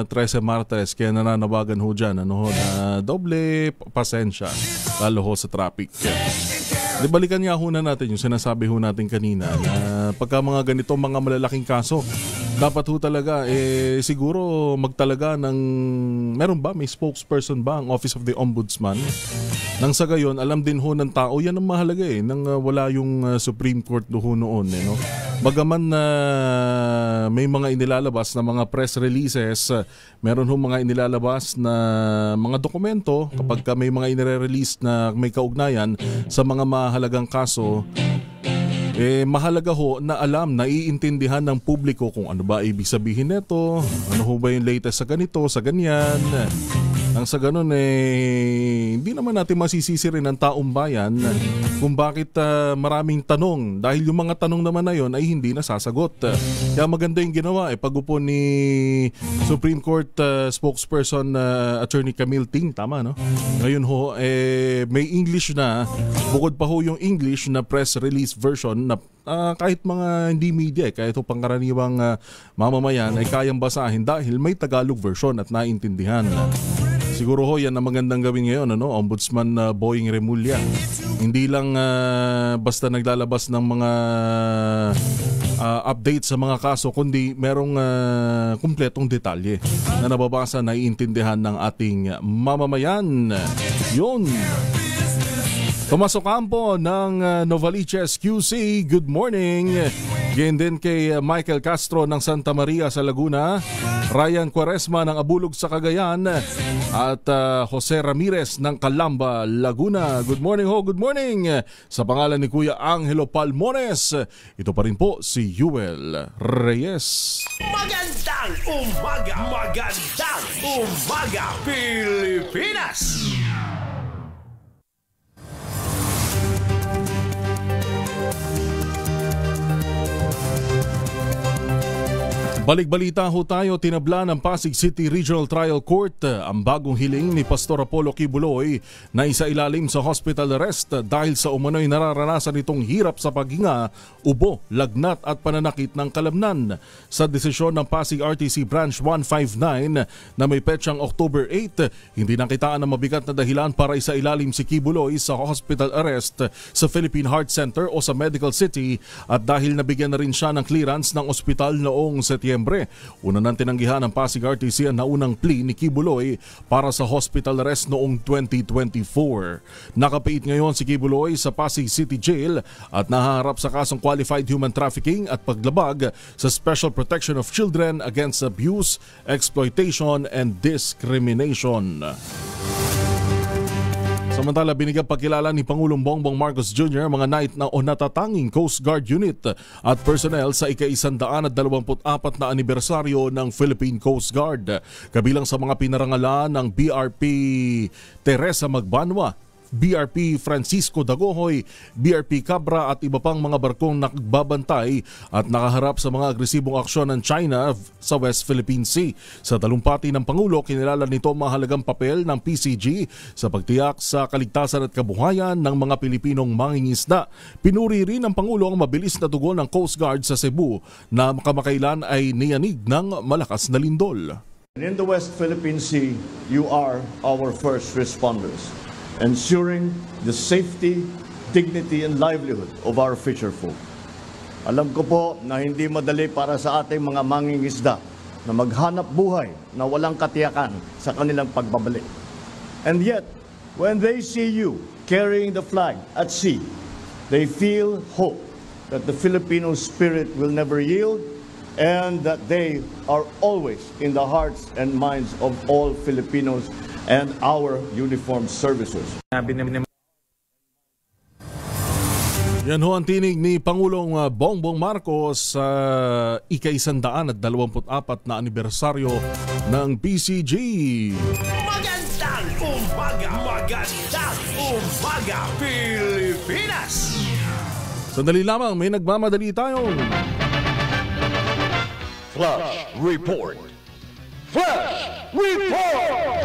13 Martires. Kaya nananawagan ho dyan na doble pasensya lalo ho sa traffic. Balikan nga ho na natin yung sinasabi ho natin kanina na pagka mga ganito mga malalaking kaso, dapat ho talaga siguro magtalaga ng may spokesperson ba ang Office of the Ombudsman? Nang sa gayon, alam din ho ng tao, yan ang mahalaga nang wala yung Supreme Court ho noon. No? Bagaman may mga inilalabas na mga press releases, meron ho mga inilalabas na mga dokumento kapag may mga inire-release na may kaugnayan sa mga mahalagang kaso, mahalaga ho na alam, naiintindihan ng publiko kung ano ba ibig sabihin nito, ano ho ba yung latest sa ganito, sa ganyan. Nang sa ganun hindi naman natin masisisi rin ang taong bayan kung bakit maraming tanong dahil yung mga tanong naman na yon ay hindi nasasagot. Kaya maganda yung ginawa pag-upo ni Supreme Court spokesperson Attorney Camille Ting, tama no? Ngayon ho may English na, bukod pa ho yung English na press release version na kahit mga hindi media, kahit pangkaraniwang mamamayan ay kayang basahin dahil may Tagalog version at naintindihan. Siguro ho yan ang magandang gawin ngayon, Ombudsman Boying Remulla. Hindi lang basta naglalabas ng mga update sa mga kaso, kundi merong kumpletong detalye na nababasa, naiintindihan ng ating mamamayan. Yun. Tomas Ocampo ng Novaliches QC, good morning. Ganyan din kay Michael Castro ng Santa Maria sa Laguna, Ryan Quaresma ng Abulog sa Cagayan, at Jose Ramirez ng Calamba, Laguna. Good morning ho, good morning. Sa pangalan ni Kuya Angelo Palmones, ito pa rin po si Yuel Reyes. Magandang umaga, magandang umaga, Pilipinas! Balik-balita ho tayo, tinabla ng Pasig City Regional Trial Court ang bagong hiling ni Pastor Apollo Kibuloy na isailalim sa hospital arrest dahil sa umano'y nararanasan itong hirap sa paghinga, ubo, lagnat at pananakit ng kalamnan. Sa desisyon ng Pasig RTC Branch 159 na may petsang October 8, hindi nakitaan ng mabigat na dahilan para isailalim si Kibuloy sa hospital arrest sa Philippine Heart Center o sa Medical City at dahil nabigyan na rin siya ng clearance ng ospital noong Setyembre. Una nang tinanggihan ng Pasig RTC ang naunang plea ni Kibuloy para sa hospital arrest noong 2024. Nakapiit ngayon si Kibuloy sa Pasig City Jail at nahaharap sa kasong qualified human trafficking at paglabag sa Special Protection of Children against abuse, exploitation and discrimination. Samantala, binigyan pagkilala ni Pangulong Bongbong Marcos Jr. mga night na o natatanging Coast Guard unit at personnel sa ika-124 na anibersaryo ng Philippine Coast Guard. Kabilang sa mga pinarangalan ng BRP Teresa Magbanwa, BRP Francisco Dagohoy, BRP Cabra at iba pang mga barkong nagbabantay at nakaharap sa mga agresibong aksyon ng China sa West Philippine Sea. Sa talumpati ng Pangulo, kinilala nito ang mahalagang papel ng PCG sa pagtiyak sa kaligtasan at kabuhayan ng mga Pilipinong mangingisda. Pinuri rin ng Pangulo ang mabilis na tugon ng Coast Guard sa Cebu na kamakailan ay niyanig ng malakas na lindol. In the West Philippine Sea, you are our first responders, ensuring the safety, dignity, and livelihood of our fisherfolk. Alam ko po na hindi madali para sa ating mga mangingisda na maghanap buhay na walang katiyakan sa kanilang pagbabalik. And yet, when they see you carrying the flag at sea, they feel hope that the Filipino spirit will never yield and that they are always in the hearts and minds of all Filipinos and our uniformed services. Yan ho ang tinig ni Pangulong Bongbong Marcos sa ika-124 na anibersaryo ng PCG. Magandang umaga! Magandang umaga, Pilipinas! Sandali lamang, may nagmamadali tayong Flash Report! Flash Report!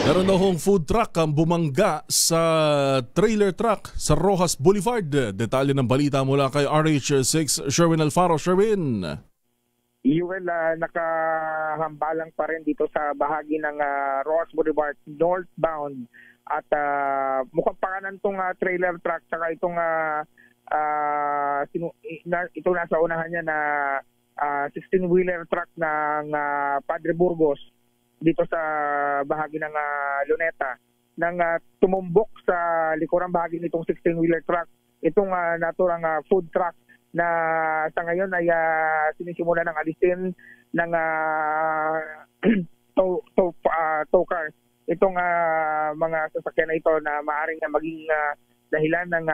Meron daw hong food truck ang bumangga sa trailer truck sa Rojas Boulevard. Detalye ng balita mula kay RH6 Sherwin Alfaro. Sherwin. Well, nakahambalang pa rin dito sa bahagi ng Rojas Boulevard northbound at mukhang panganan tong trailer truck saka itong ito nasa unahan niya na 16-wheeler truck ng Padre Burgos dito sa bahagi ng Luneta nang tumumbok sa likurang bahagi nitong 16-wheeler truck itong naturang food truck na sa ngayon ay sinisimula ng alisin ng tow car itong mga sasakyan na ito na maaaring maging dahilan ng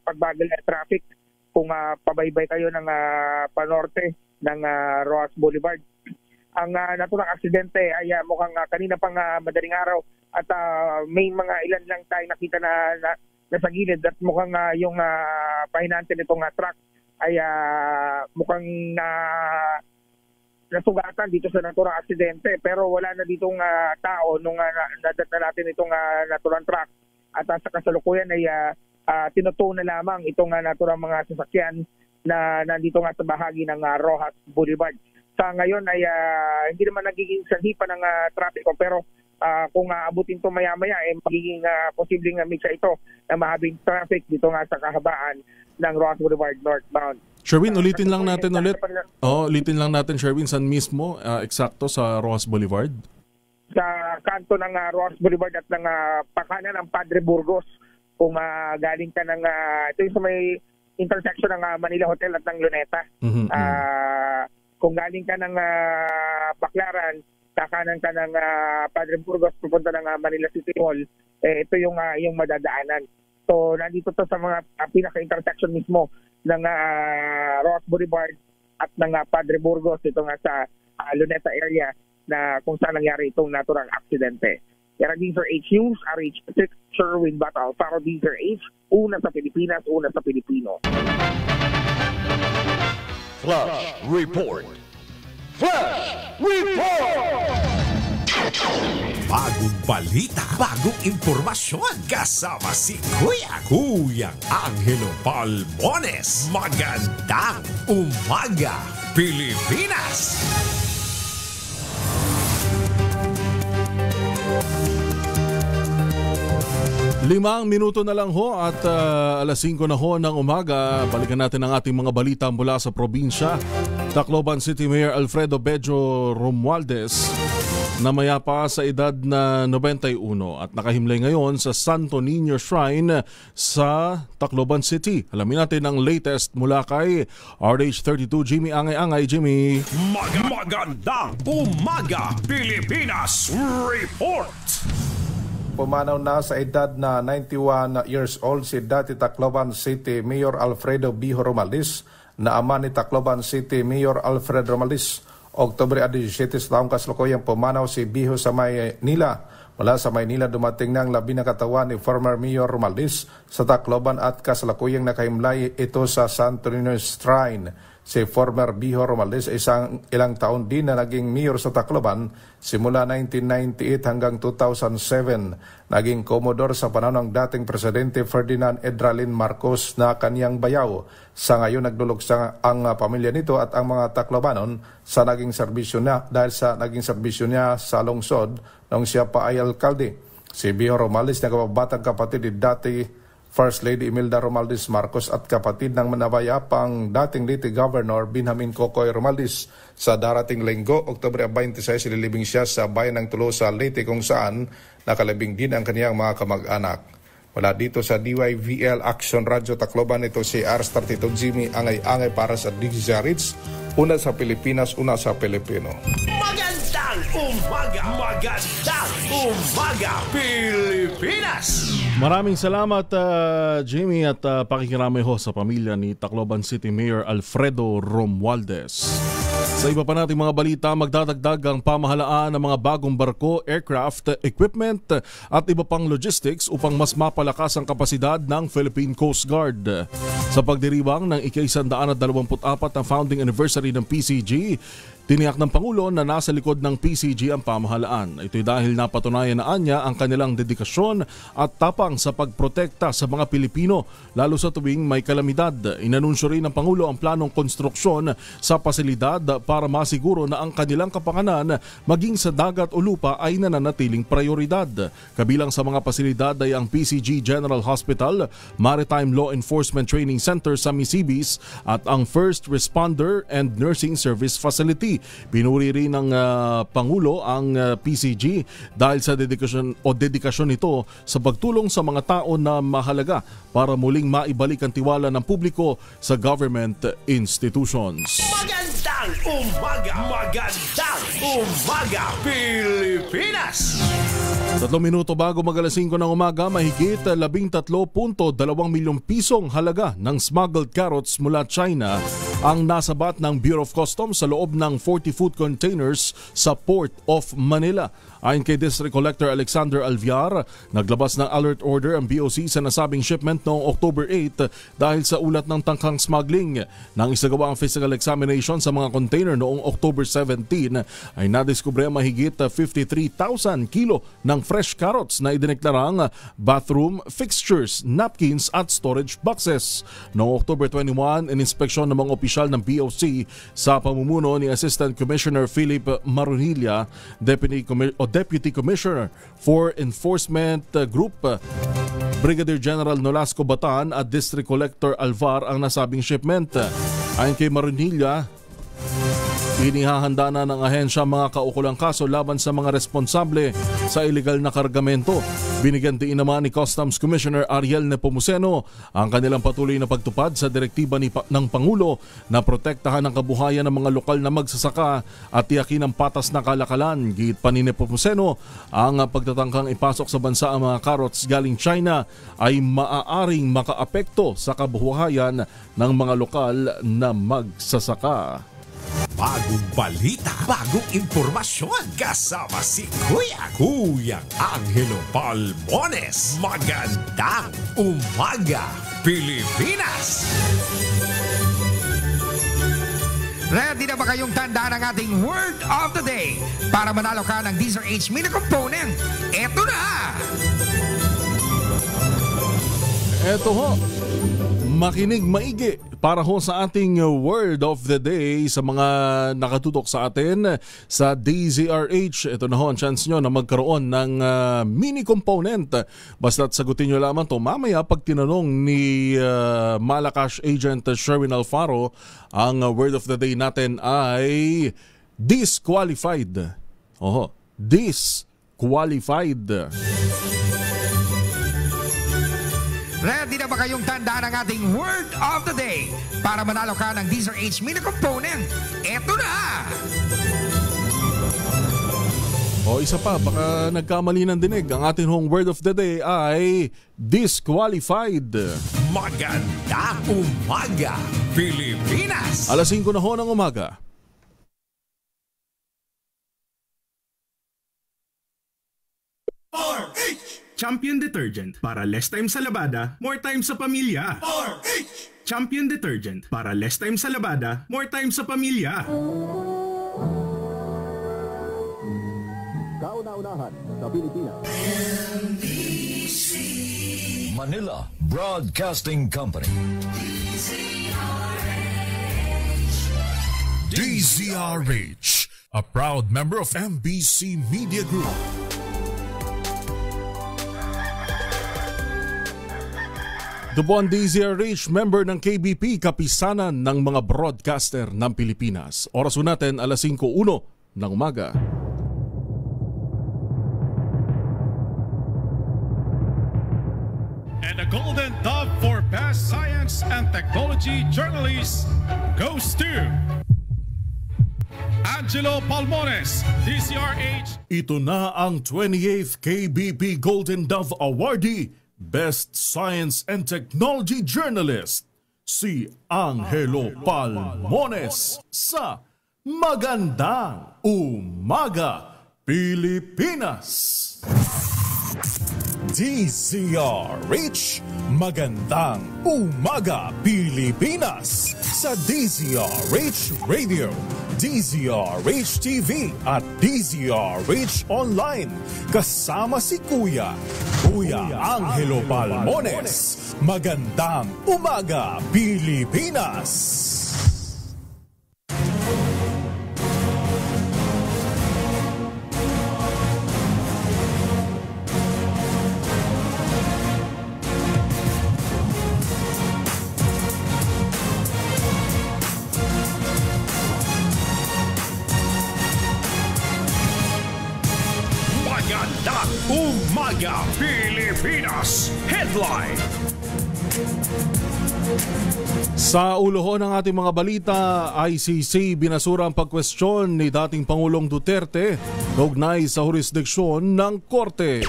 pagbagal ng traffic kung pabaybay kayo ng panorte ng Rojas Boulevard. Ang naturang aksidente ay mukhang kanina pang madaling araw at may mga ilan lang tayo nakita na sa gilid at mukhang yung pahinante nitong truck ay mukhang nasugatan dito sa naturang aksidente pero wala na ditong tao nung nadat na natin itong naturang truck at sa kasalukuyan ay tinutuon na lamang itong naturang mga sasakyan na nandito nga sa bahagi ng Rojas Boulevard. Sa ngayon ay hindi naman nagiging sanhi pa ng trapiko pero kung abutin ito maya-maya magiging posibleng mix ito na mahabing traffic dito nga sa kahabaan ng Rojas Boulevard northbound. Sherwin, ulitin lang natin Sherwin, saan mismo eksakto sa Rojas Boulevard? Sa kanto ng Rojas Boulevard at ng pakanan ng Padre Burgos. Kung galing ka ng ito yung sa may intersection ng Manila Hotel at ng Luneta. Kung galing ka ng Baclaran, kakanan ka ng Padre Burgos, pupunta ng Manila City Hall, ito yung madadaanan. So, nandito to sa mga pinaka-intersection mismo ng Rojas Boulevard at ng Padre Burgos, ito nga sa Luneta area na kung saan nangyari itong naturang aksidente. Yan ang Deezer H News, RH6, Sherwin Batal, para Deezer H, una sa Pilipinas, una sa Pilipino. Flash Report. Report! Bagong balita, bagong impormasyon, kasama si Kuyang Angelo Palmones. Magandang umaga, Pilipinas! 5 minuto na lang ho at alas 5 na ho ng umaga. Balikan natin ang ating mga balita mula sa probinsya. Tacloban City Mayor Alfredo Bejo Romualdez na mayapa sa edad na 91 at nakahimlay ngayon sa Santo Niño Shrine sa Tacloban City. Alamin natin ang latest mula kay RH32 Jimmy Angay. Jimmy. Magandang umaga, Pilipinas! Report! Pumanaw na sa edad na 91 years old si dati Tacloban City Mayor Alfredo Biho Romualdez na ama ni Tacloban City Mayor Alfred Romualdez. Oktubre 17 sa taong kasalukuyang pumanaw si Biho sa Maynila. Mula sa Maynila dumating na ang labi na katawan ni former Mayor Romualdez sa Tacloban at kasalukuyang nakahimlay ito sa Santo Niño Shrine. Si former Biho Romualdez ay ilang taon din na naging mayor sa Tacloban simula 1998 hanggang 2007. Naging komodor sa panahon ng dating Presidente Ferdinand Edralin Marcos na kaniyang bayaw. Sa ngayon nagluluksa ang pamilya nito at ang mga Taclobanon sa naging serbisyo niya dahil sa naging serbisyo niya sa lungsod nung siya pa ay alkalde. Si Biho Romualdez na kababatang kapatid ni dati First Lady Imelda Romualdez Marcos at kapatid ng manabayapang dating Leyte Governor Benjamin Cocoy Romualdez. Sa darating linggo, Oktubre 26, ililibing siya sa bayan ng Tolosa, Leyte kung saan nakalibing din ang kaniyang mga kamag-anak. Wala dito sa DYVL Action Radio Tacloban, ito si RH32 Jimmy Angay para sa DZRH. Una sa Pilipinas, una sa Pilipino. Magandang umaga, Pilipinas! Maraming salamat Jimmy at pakikiramay ho sa pamilya ni Tacloban City Mayor Alfredo Romualdez. Sa iba pa nating mga balita, magdadagdag ang pamahalaan ng mga bagong barko, aircraft, equipment at iba pang logistics upang mas mapalakas ang kapasidad ng Philippine Coast Guard. Sa pagdiriwang ng ika-124 na founding anniversary ng PCG, tiniyak ng Pangulo na nasa likod ng PCG ang pamahalaan. Ito'y dahil napatunayan na anya ang kanilang dedikasyon at tapang sa pagprotekta sa mga Pilipino, lalo sa tuwing may kalamidad. Inanunsyo rin ng Pangulo ang planong konstruksyon sa pasilidad para masiguro na ang kanilang kapanganan maging sa dagat o lupa ay nananatiling prioridad. Kabilang sa mga pasilidad ay ang PCG General Hospital, Maritime Law Enforcement Training Center sa Misibis at ang First Responder and Nursing Service Facility. Pinuri rin ng Pangulo ang PCG dahil sa dedikasyon nito sa pagtulong sa mga tao na mahalaga para muling maibalik ang tiwala ng publiko sa government institutions. Magandang umaga, Pilipinas! 3 minuto bago mag-alas 5 ng umaga, mahigit 13.2 milyong pisong halaga ng smuggled carrots mula China ang nasabat ng Bureau of Customs sa loob ng 40 food containers sa Port of Manila. Ayon kay District Collector Alexander Alviar, naglabas ng alert order ang BOC sa nasabing shipment noong October 8 dahil sa ulat ng tangkang smuggling. Nang isagawa ang physical examination sa mga container noong October 17, ay nadiskubre mahigit 53,000 kilo ng fresh carrots na idineklarang bathroom fixtures, napkins at storage boxes. Noong October 21, ininspeksyon ng mga opisyal ng BOC sa pamumuno ni Assistant Commissioner Philip Marunilla, Deputy Commissioner for Enforcement Group Brigadier General Nolasco Batan at District Collector Alvar ang nasabing shipment. Ayon kay Marunilla, inihahanda na ng ahensya mga kaukulang kaso laban sa mga responsable sa iligal na kargamento. Binigyan din naman ni Customs Commissioner Ariel Nepomuceno ang kanilang patuloy na pagtupad sa direktiba ng Pangulo na protektahan ang kabuhayan ng mga lokal na magsasaka at tiyakin ang patas na kalakalan. Giit pa ni Nepomuceno, ang pagtatangkang ipasok sa bansa ang mga carrots galing China ay maaaring makaapekto sa kabuhayan ng mga lokal na magsasaka. Bagong balita, bagong impormasyon, kasama si Kuyang Angelo Palmones. Magandang umaga, Pilipinas! Ready na ba kayong tandaan ang ating word of the day para manalo ka ng DZRH Mini Component? Eto na! Eto ho, makinig maigi para ho sa ating word of the day sa mga nakatutok sa atin sa DZRH. Ito na ho ang chance nyo na magkaroon ng mini component. Basta't sagutin nyo lamang to mamaya pag tinanong ni Malacash Agent Sherwin Alfaro. Ang word of the day natin ay disqualified. Oho, disqualified. Ready na ba kayong tandaan ang ating word of the day para manalo ka ng DZRH Mini Component? Eto na! O isa pa, baka nagkamali ng dinig. Ang ating hong word of the day ay disqualified. Magandang umaga, Pilipinas! 5:00 na ho ng umaga. Champion Detergent para less time sa labada, more time sa pamilya. Champion Detergent para less time sa labada, more time sa pamilya. Kauna-unahan sa Pilipinas. Manila Broadcasting Company. DZRH, a proud member of MBC Media Group. Dubuan DZRH, member ng KBP, kapisanan ng mga broadcaster ng Pilipinas. Oras natin 5:01 ng umaga. And the Golden Dove for Best Science and Technology Journalist goes to Angelo Palmones, DZRH. Ito na ang 28th KBP Golden Dove Awardee, Best Science and Technology Journalist, si Angelo Palmones sa Magandang Umaga, Pilipinas. DZRH, Magandang Umaga, Pilipinas sa DZRH Radio, DZRH TV at DZRH Online. Kasama si Kuya Angelo Palmones. Magandang Umaga, Pilipinas! Umaga, Pilipinas Headline. Sa ulo ho ng ating mga balita, ICC binasura ang pagkwestiyon ni dating Pangulong Duterte kaugnay sa jurisdiksyon ng Korte.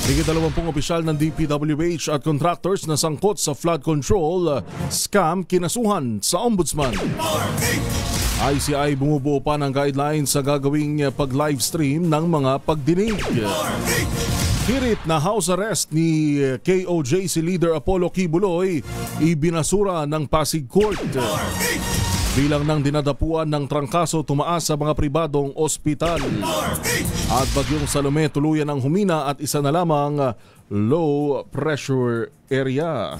Higit 20 opisyal ng DPWH at contractors na sangkot sa flood control scam kinasuhan sa Ombudsman. ICI bumubuo pa ng guidelines sa gagawing pag-livestream ng mga pagdinig. Hirit na house arrest ni KOJC leader Apollo Kibuloy ibinasura ng Pasig Court. Bilang ng dinadapuan ng trangkaso tumaas sa mga pribadong ospital. At bagyong Salome tuluyan ang humina at isa na lamang low pressure area.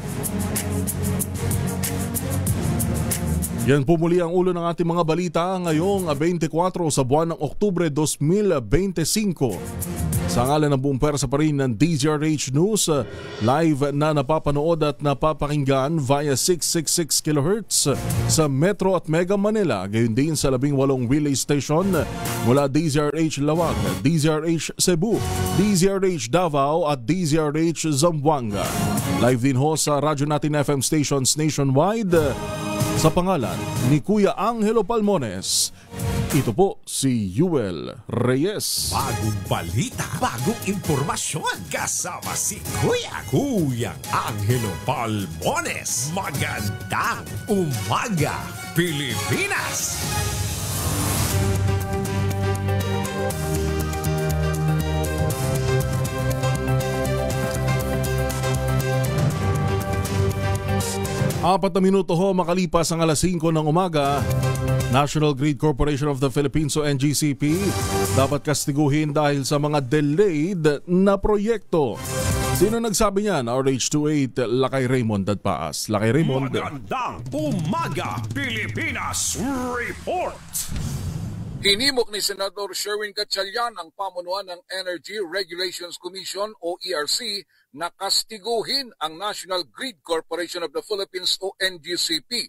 Yan po muli ang ulo ng ating mga balita ngayong 24 sa buwan ng Oktubre 2025. Sa ngalan ng buong pwersa pa rin ng DZRH News, live na napapanood at napapakinggan via 666 kHz sa Metro at Mega Manila, gayon din sa 18 relay station mula DZRH Lawag, DZRH Cebu, DZRH Davao at DZRH Zamboanga. Live din ho sa Radyo Natin FM stations nationwide sa pangalan ni Kuya Angelo Palmones. Ito po si Yuel Reyes. Bagong balita, bagong impormasyon. Kasama si Kuya Angelo Palmones. Magandang umaga, Pilipinas! Apat na minuto ho makalipas ang 5:00 ng umaga. National Grid Corporation of the Philippines o NGCP dapat kastiguhin dahil sa mga delayed na proyekto. Sino nagsabi niyan? RH28, Lakay Raymond Dadpaas. Lakay Raymond. Magandang umaga, Pilipinas Report! Hinimok ni Senador Sherwin Gatchalian ang pamunuan ng Energy Regulations Commission o ERC na kastiguhin ang National Grid Corporation of the Philippines o NGCP.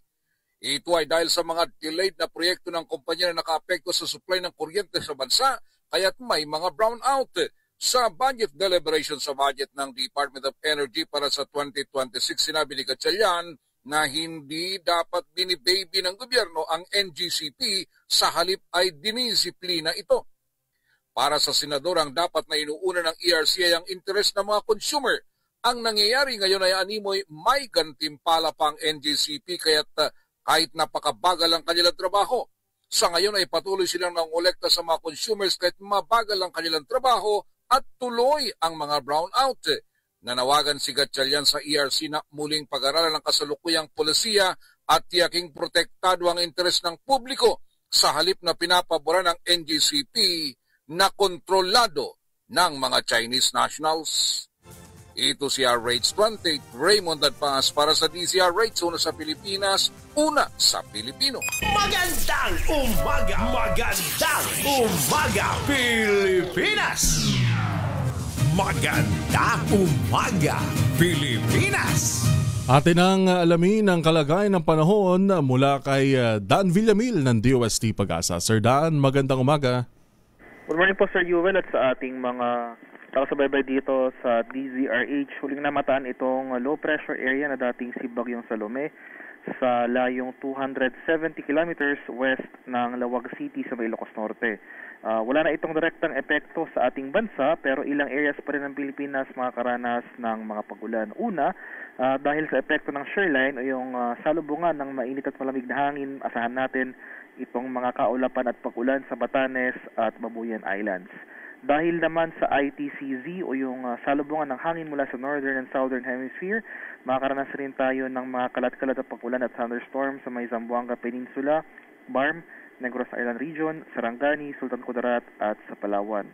Ito ay dahil sa mga delayed na proyekto ng kumpanya na nakaapekto sa supply ng kuryente sa bansa, kaya't may mga brownout. Sa budget deliberation sa budget ng Department of Energy para sa 2026, sinabi ni Gatchalian na hindi dapat binibaby ng gobyerno ang NGCP, sa halip ay dinisiplina ito. Para sa senador, ang dapat na inuuna ng ERC ay ang interes ng mga consumer. Ang nangyayari ngayon ay animoy may gantimpala pa ang NGCP kaya't kahit napakabagal ang kanilang trabaho. Sa ngayon ay patuloy silang nangolekta sa mga consumers kahit mabagal ang kanilang trabaho at tuloy ang mga brownout. Nanawagan si Gatchalian sa ERC na muling pag-aralan ng kasalukuyang polisiya at tiyaking protektado ang interes ng publiko sa halip na pinapabura ng NGCP na kontrolado ng mga Chinese nationals. Ito si RH28, Raymond Dadpaas para sa DZRH, una sa Pilipinas, una sa Pilipino. Magandang umaga! Magandang umaga, Pilipinas! Magandang umaga, Pilipinas! Atin ang alamin ang kalagayan ng panahon mula kay Dan Villamil ng DOST Pag-asa. Sir Dan, magandang umaga. Good morning po Sir Yuvel at sa ating mga takasubaybay dito sa DZRH. Huling namataan itong low pressure area na dating si Bagyong Salome sa layong 270 kilometers west ng Lawag City sa Ilocos Norte. Wala na itong direktang epekto sa ating bansa pero ilang areas pa rin ng Pilipinas makakaranas ng mga pag-ulan. Una, dahil sa epekto ng shoreline o yung salubungan ng mainit at malamig na hangin, asahan natin itong mga kaulapan at pag-ulan sa Batanes at Babuyan Islands. Dahil naman sa ITCZ o yung salubungan ng hangin mula sa Northern and Southern Hemisphere, makakaranas rin tayo ng mga kalat-kalat at pag-ulan at thunderstorms sa may Zamboanga Peninsula, Barm, Negros Island Region, Sarangani, Sultan Kudarat at sa Palawan.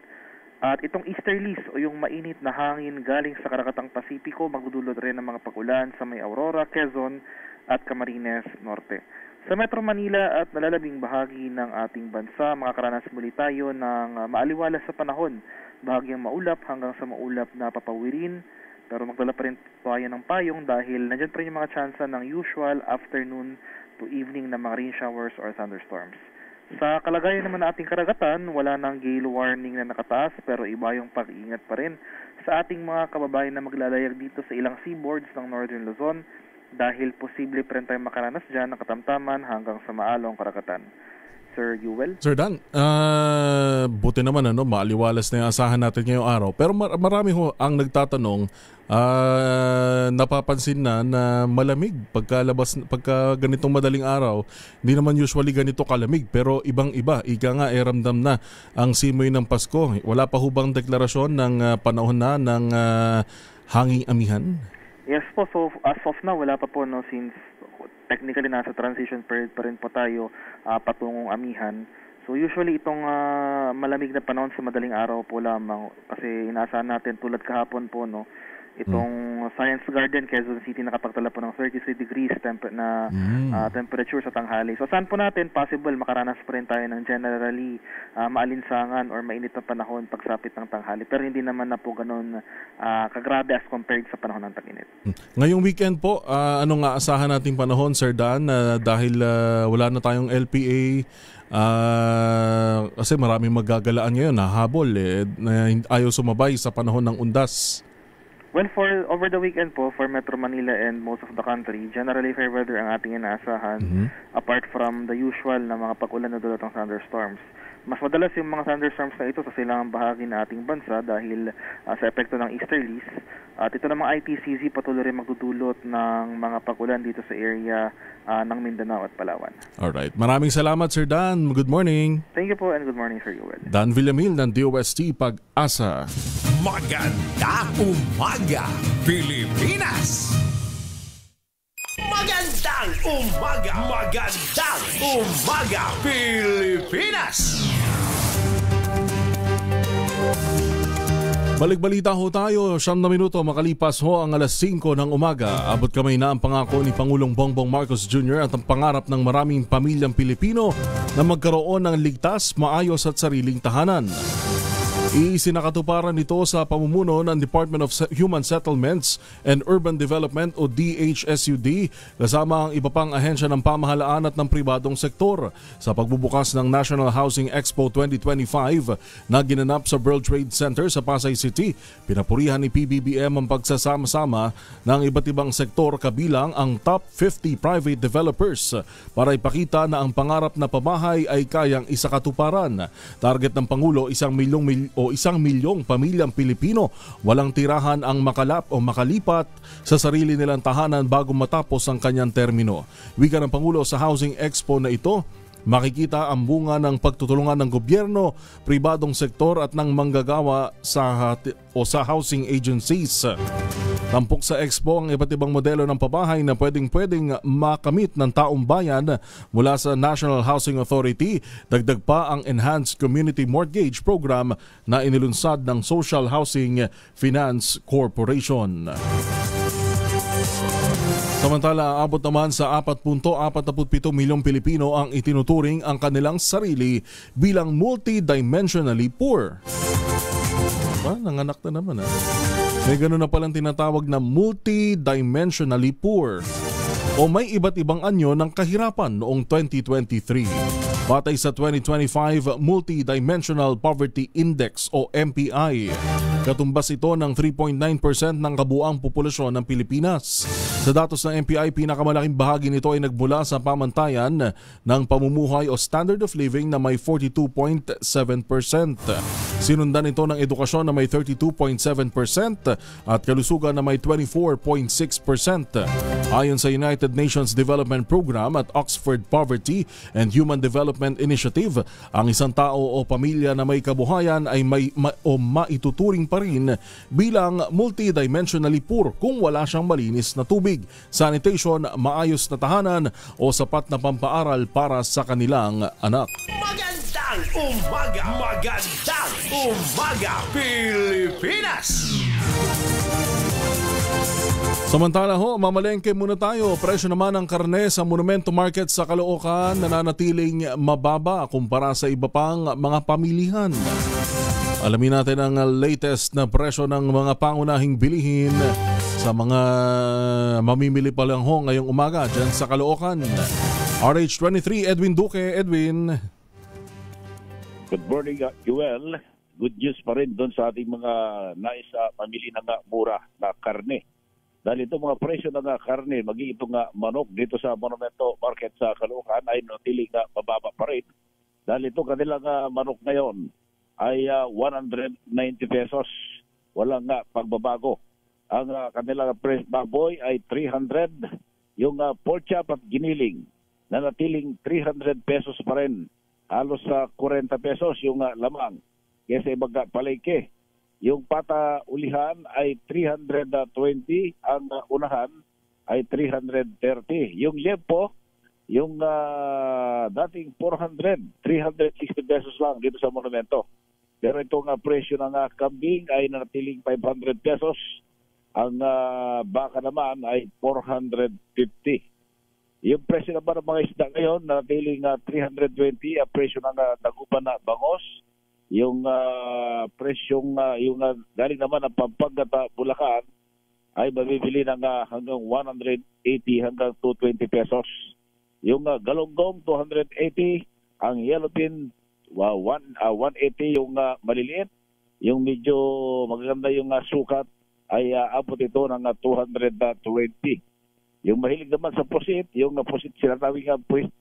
At itong easterlies o yung mainit na hangin galing sa Karakatang Pasipiko, magdudulot rin ng mga pag-ulan sa may Aurora, Quezon at Camarines Norte. Sa Metro Manila at nalalabing bahagi ng ating bansa, makakaranas muli tayo ng maaliwalas sa panahon. Bahagyang maulap hanggang sa maulap na papawirin, pero magdala pa rin tayo ng payong dahil nandiyan pa rin yung mga tsansa ng usual afternoon to evening na mga rain showers or thunderstorms. Sa kalagayan naman ng ating karagatan, wala nang gale warning na nakataas pero iba yung pag-iingat pa rin sa ating mga kababayan na maglalayag dito sa ilang seaboards ng Northern Luzon dahil posible pa rin tayong makaranas dyan ng katamtaman hanggang sa maalong karagatan. Sir Yuvel? Sir Dan, buti naman maaliwalas na yung asahan natin ngayong araw. Pero marami ho ang nagtatanong, napapansin na malamig pagka ganitong madaling araw. Hindi naman usually ganito kalamig pero ibang-iba. Ika nga ramdam na ang simoy ng Pasko. Wala pa hubang deklarasyon ng panahon na ng hanging amihan? Yes po, so as of now wala pa po since technically nasa transition period pa rin po tayo patungong amihan. So usually itong malamig na panahon sa madaling araw po lamang kasi inaasahan natin tulad kahapon po itong Science Garden, Quezon City nakapagtala po ng 33 degrees temperature sa tanghali. So saan po natin possible makaranas pa rin tayo ng generally maalinsangan or mainit na panahon pagsapit ng tanghali. Pero hindi naman na po ganun kagrabe as compared sa panahon ng tag-init. Ngayong weekend po, anong aasahan nating panahon, Sir Dan? Dahil wala na tayong LPA, kasi maraming magagalaan ngayon, hahabol ayaw sumabay sa panahon ng undas. Well, for over the weekend po, for Metro Manila and most of the country, generally fair weather ang ating inaasahan apart from the usual na mga pag-ulan na dulot ng thunderstorms. Mas madalas yung mga thunderstorms na ito sa silangang bahagi ng ating bansa dahil sa epekto ng easterlies. At ito namang ITCZ patuloy rin magdudulot ng mga pag-ulan dito sa area ng Mindanao at Palawan. Alright. Maraming salamat, Sir Dan. Good morning. Thank you po and good morning, Sir Yuvel. Dan Villamil ng DOST Pag-asa. Magandang umaga, Pilipinas! Magandang umaga. Magandang umaga, Pilipinas. Balik-balita ho tayo, 9 na minuto makalipas ho ang alas 5 ng umaga. Abot kamay na ang pangako ni Pangulong Bongbong Marcos Jr. at ang pangarap ng maraming pamilyang Pilipino na magkaroon ng ligtas, maayos at sariling tahanan. Isinakatuparan nito sa pamumuno ng Department of Human Settlements and Urban Development o DHSUD kasama ang iba pang ahensya ng pamahalaan at ng pribadong sektor sa pagbubukas ng National Housing Expo 2025 na ginanap sa World Trade Center sa Pasay City. Pinapurihan ni PBBM ang pagsasama-sama ng iba't ibang sektor kabilang ang top 50 private developers para ipakita na ang pangarap na pabahay ay kayang isakatuparan. Target ng Pangulo, 1 milyong pamilyang Pilipino walang tirahan ang makalipat sa sarili nilang tahanan bago matapos ang kanyang termino. Wika ng Pangulo sa Housing Expo na ito, makikita ang bunga ng pagtutulungan ng gobyerno, pribadong sektor at ng manggagawa sa housing agencies. Tampok sa Expo ang iba't ibang modelo ng pabahay na pwedeng makamit ng taong bayan mula sa National Housing Authority. Dagdag pa ang Enhanced Community Mortgage Program na inilunsad ng Social Housing Finance Corporation. Samantala, abot naman sa 4.47 milyong Pilipino ang itinuturing ang kanilang sarili bilang multidimensionally poor. Nanganak na naman May ganun na palang tinatawag na multidimensionally poor o may iba't ibang anyo ng kahirapan noong 2023. Batay sa 2025 Multidimensional Poverty Index o MPI, katumbas ito ng 3.9% ng kabuuang populasyon ng Pilipinas. Sa datos ng MPI, pinakamalaking bahagi nito ay nagmula sa pamantayan ng pamumuhay o standard of living na may 42.7%. Sinundan ito ng edukasyon na may 32.7% at kalusugan na may 24.6%. Ayon sa United Nations Development Program at Oxford Poverty and Human Development Initiative, ang isang tao o pamilya na may kabuhayan ay maituturing pa rin bilang multidimensionally poor kung wala siyang malinis na tubig, sanitation, maayos na tahanan o sapat na pampaaral para sa kanilang anak. Magandang umaga, Pilipinas. Samantala mamalengke muna tayo. Presyo naman ng karne sa Monumento Market sa Caloocan nananatiling mababa kumpara sa iba pang mga pamilihan. Alamin natin ang latest na presyo ng mga pangunahing bilihin sa mga mamimili pa lang ngayong umaga dyan sa Caloocan. RH23, Edwin Duque. Edwin. Good morning, Joel. Good news pa rin doon sa ating mga nais pamili ng mura na karne. Dahil itong mga presyo ng karne, maging itong manok dito sa Monumento Market sa Caloocan ay natiling mababa pa rin. Dahil itong kanilang manok ngayon ay 190 pesos. Walang pagbabago. Ang kanilang baboy ay 300. Yung pork chop at giniling na natiling 300 pesos pa rin. Halos 40 pesos yung lamang. Kasi palengke. Yung pata ulihan ay 320, ang unahan ay 330. Yung liempo, yung dating 400, 360 pesos lang dito sa Monumento. Pero itong presyo ng kambing ay natiling 500 pesos. Ang baka naman ay 450. Yung presyo naman ng mga isda ngayon natiling 320, ang presyo ng dagupan na bangos. Yung presyong yung galing naman ng Pampanga at Bulacan ay mabibili ng hanggang 180 hanggang 220 pesos. Yung galonggong 280, ang yellowfin 180 yung maliliit. Yung medyo magaganda yung sukat ay abot ito ng 220. Yung mahilig naman sa pusit, yung pusit sinatawing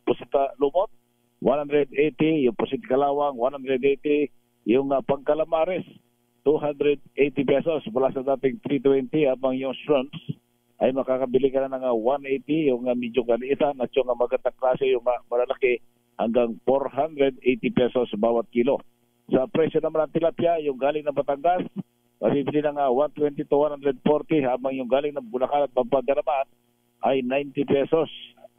pusit lumot 180, yung pusit kalawang 180. Yung pangkalamares, 280 pesos mula sa dating 320, habang yung shrimps ay makakabili ka na ng 180, yung medyo kaliitan at yung magandang klase, yung malalaki, hanggang 480 pesos bawat kilo. Sa presyo naman ng tilapia, yung galing ng Batangas, mabibili ng 120 to 140, habang yung galing ng Bulacan at Pampanga naman ay 90 pesos.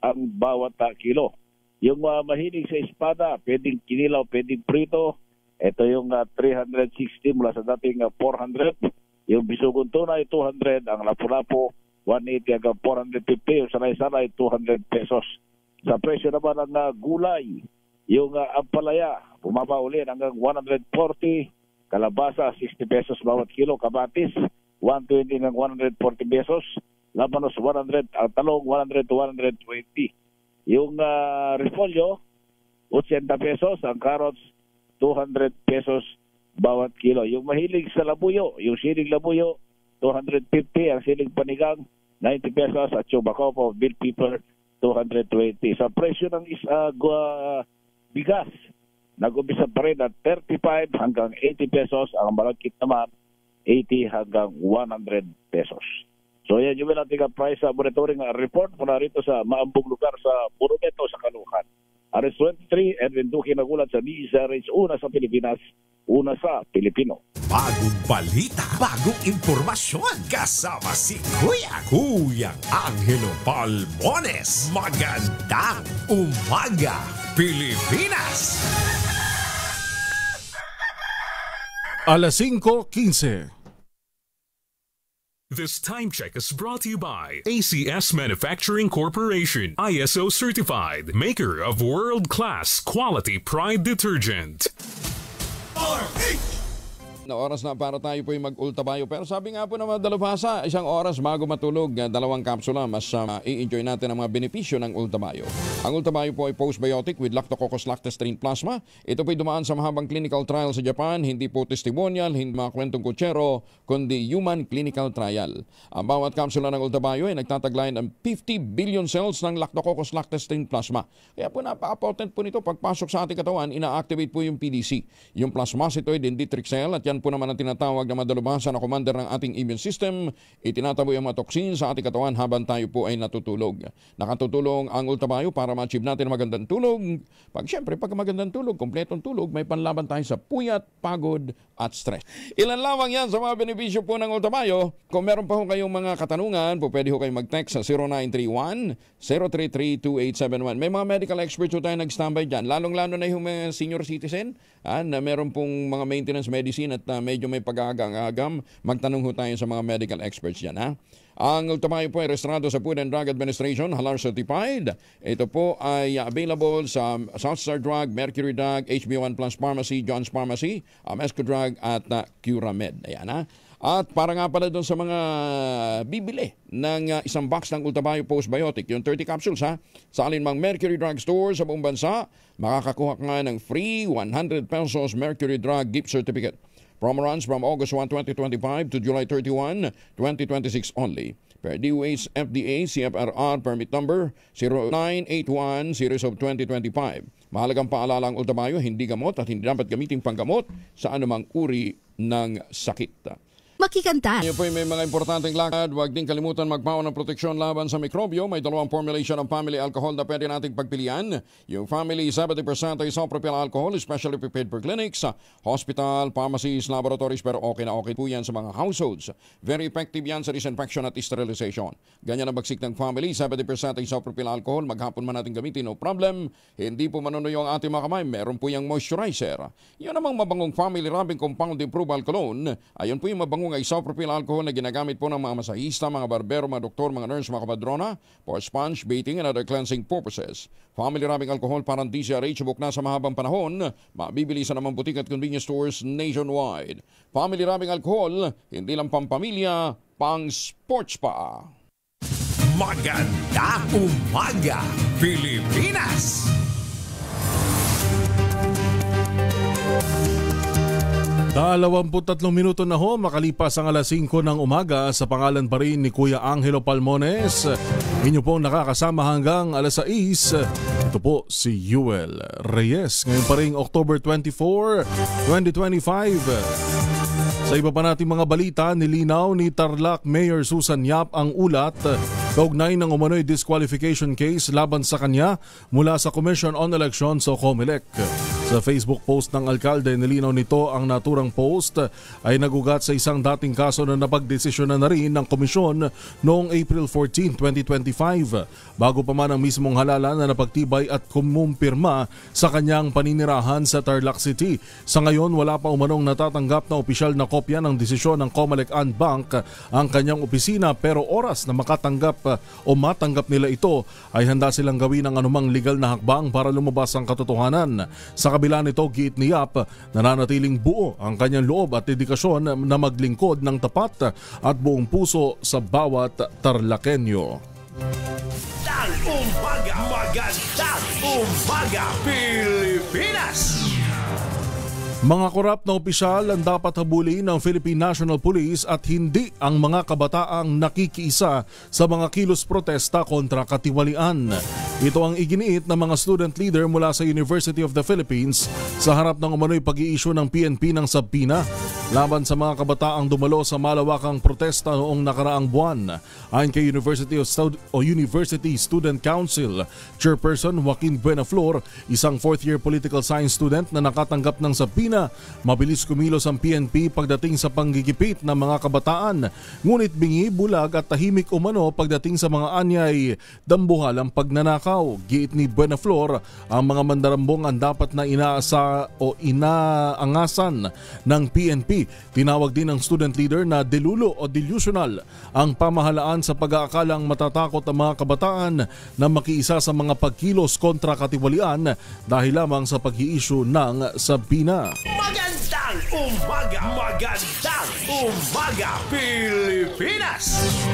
ang bawat kilo. Yung mahilig sa espada, pwedeng kinilaw, pwedeng prito. Ito yung 360 mula sa dating 400. Yung bisugon tunay, 200. Ang lapu-lapu, 180 hanggang 450. Yung sanay-sanay, 200 pesos. Sa presyo naman ng gulay, yung ampalaya, bumaba ulit hanggang 140. Kalabasa, 60 pesos bawat kilo. Kamatis, 120 hanggang 140 pesos. Labanos, 100. Ang talong, 100 to 120. Yung repolyo, 80 pesos. Ang carrots, 200 pesos bawat kilo. Yung mahilig sa labuyo, yung siling labuyo, 250. Ang siling panigang, 90 pesos. At yung bakopo, bell pepper, 220. Sa presyo ng bigas, nag-umpisa pa rin at 35 hanggang 80 pesos. Ang malagkit naman, 80 hanggang 100 pesos. So yan yung ating price monitoring report mula rito sa maambong lugar sa Monumento sa Caloocan. RS23, Edwin Duque nagulat sa DZRH, una sa Pilipinas, una sa Pilipino. Bagong balita, bagong impormasyon, kasama si Kuyang Angelo Palmones. Magandang umaga, Pilipinas! Alas 5:15. This time check is brought to you by ACS Manufacturing Corporation, ISO certified, maker of world-class quality Pride detergent. Na oras na para tayo po yung mag-ultabayo. Pero sabi nga po ng mga dalubhasa, 1 oras bago matulog, 2 kapsula, mas i-enjoy natin ang mga benepisyo ng ultabayo. Ang ultabayo po ay postbiotic with Lactococcus lactestrin plasma. Ito po ay dumaan sa mahabang clinical trial sa Japan, hindi po testimonial, hindi mga kwentong kutsero, kundi human clinical trial. Ang bawat kapsula ng ultabayo ay nagtataglay ng 50 billion cells ng Lactococcus lactestrin plasma. Kaya po napaka-potent po nito. Pagpasok sa ating katawan, ina-activate po yung PDC, yung plasmacytoid dendritic cell, at yan po naman ang tinatawag na madalubhasa na commander ng ating immune system. Itinataboy ang mga toxin sa ating katawan habang tayo po ay natutulog. Nakatutulong ang ultabayo para ma-achieve natin ang magandang tulog. Siyempre, pag magandang tulog, kompletong tulog, may panlaban tayo sa puyat, pagod, at stress. Ilan lamang yan sa mga benepisyo po ng ultabayo. Kung meron pa ho kayong mga katanungan, po pwede ho kayong mag-text sa 0931-033-2871. May mga medical experts ho tayo nag-standby dyan. Lalong-lalo na yung mga senior citizen na meron pong mga maintenance medicine at medyo may pag-agam, magtanong ho tayo sa mga medical experts dyan. Ang ultabayo po ay registrado sa Food and Drug Administration, halal certified. Ito po ay available sa Southstar Drug, Mercury Drug, HB1 Plus Pharmacy, John's Pharmacy, Mesco Drug at Curamed. Ayan At para nga pala doon sa mga bibili ng isang box ng ultabayo postbiotic, yung 30 capsules sa alinmang Mercury Drug Store sa buong bansa, makakakuha ka nga ng free 100 pesos Mercury Drug gift certificate. Promo runs from August 1, 2025 to July 31, 2026 only. Per DOH FDA CFRR permit number 0981 series of 2025. Mahalagang paalala ang ultabayo, hindi gamot at hindi dapat gamitin panggamot sa anumang uri ng sakit. Makikanta. Ngayon po may mga importanteng lakad. Huwag din kalimutan magpaon ng proteksyon laban sa mikrobyo. May 2 formulation ng family alcohol na pwede nating pagpilian. Yung family 70% ay isopropyl alcohol, especially prepared for clinics, hospital, pharmacies, laboratories, pero okay na okay po yan sa mga households. Very effective yan sa disinfection at sterilization. Ganyan ang bagsik ng family, 70% ay isopropyl alcohol. Maghapon man natin gamitin, no problem. Hindi po manunuyo ang ating mga kamay. Meron po yung moisturizer. Yan namang mabangong family rubbing compound improved cologne. Ayun po yung mabangong isopropyl alcohol na ginagamit po ng mga masahista, mga barbero, mga doktor, mga nurse, mga kabadrona for sponge, bathing, and other cleansing purposes. Family rubbing alcohol parang DZRH subok na sa mahabang panahon. Mabibili sa namang butik at convenience stores nationwide. Family rubbing alcohol, hindi lang pampamilya, pang sports pa. Magandang umaga, Pilipinas! 23 minuto na ho, makalipas ang alas 5 ng umaga. Sa pangalan pa rin ni Kuya Angelo Palmones, inyo pong nakakasama hanggang alas 6. Ito po si Yuel Reyes. Ngayon pa rin October 24, 2025. Sa iba pa nating mga balita, nilinaw ni Tarlac Mayor Susan Yap ang ulat kaugnay ng umano'y disqualification case laban sa kanya mula sa Commission on Elections o COMELEC. Sa Facebook post ng alkalde, nilinaw nito ang naturang post ay nagugat sa isang dating kaso na napagdesisyonan na rin ng komisyon noong April 14, 2025 bago pa man ang mismong halalan na napagtibay at kumumpirma sa kanyang paninirahan sa Tarlac City. Sa ngayon, wala pa umanong natatanggap na opisyal na kopya ng desisyon ng Comelec and Bank ang kanyang opisina, pero oras na makatanggap o matanggap nila ito ay handa silang gawin ang anumang legal na hakbang para lumabas ang katotohanan. Sa kabila nito, giit ni Yap, nananatiling buo ang kanyang loob at dedikasyon na maglingkod ng tapat at buong puso sa bawat Tarlakenyo. Magandang umaga, Pilipinas! Mga korap na opisyal ang dapat habulin ng Philippine National Police at hindi ang mga kabataang nakikiisa sa mga kilos protesta kontra katiwalian. Ito ang iginiit ng mga student leader mula sa University of the Philippines sa harap ng umano'y pag-i-issue ng PNP ng subpoena laban sa mga kabataang dumalo sa malawakang protesta noong nakaraang buwan. Ayon kay University Student Council Chairperson Joaquin Buenaflor, isang fourth-year political science student na nakatanggap ng subpoena, mabilis kumilos ang PNP pagdating sa panggigipit ng mga kabataan, ngunit bingi, bulag at tahimik umano pagdating sa mga anyay dambuhalang pagnanakaw. Giit ni Buenaflor, ang mga mandarambong ang dapat na inaangasan ng PNP. Tinawag din ng student leader na delulo o delusional ang pamahalaan sa pag-aakalang matatakot ang mga kabataan na makiisa sa mga pagkilos kontra katiwalian dahil lamang sa pag-i-issue ng subpoena. Magandang umaga, Pilipinas!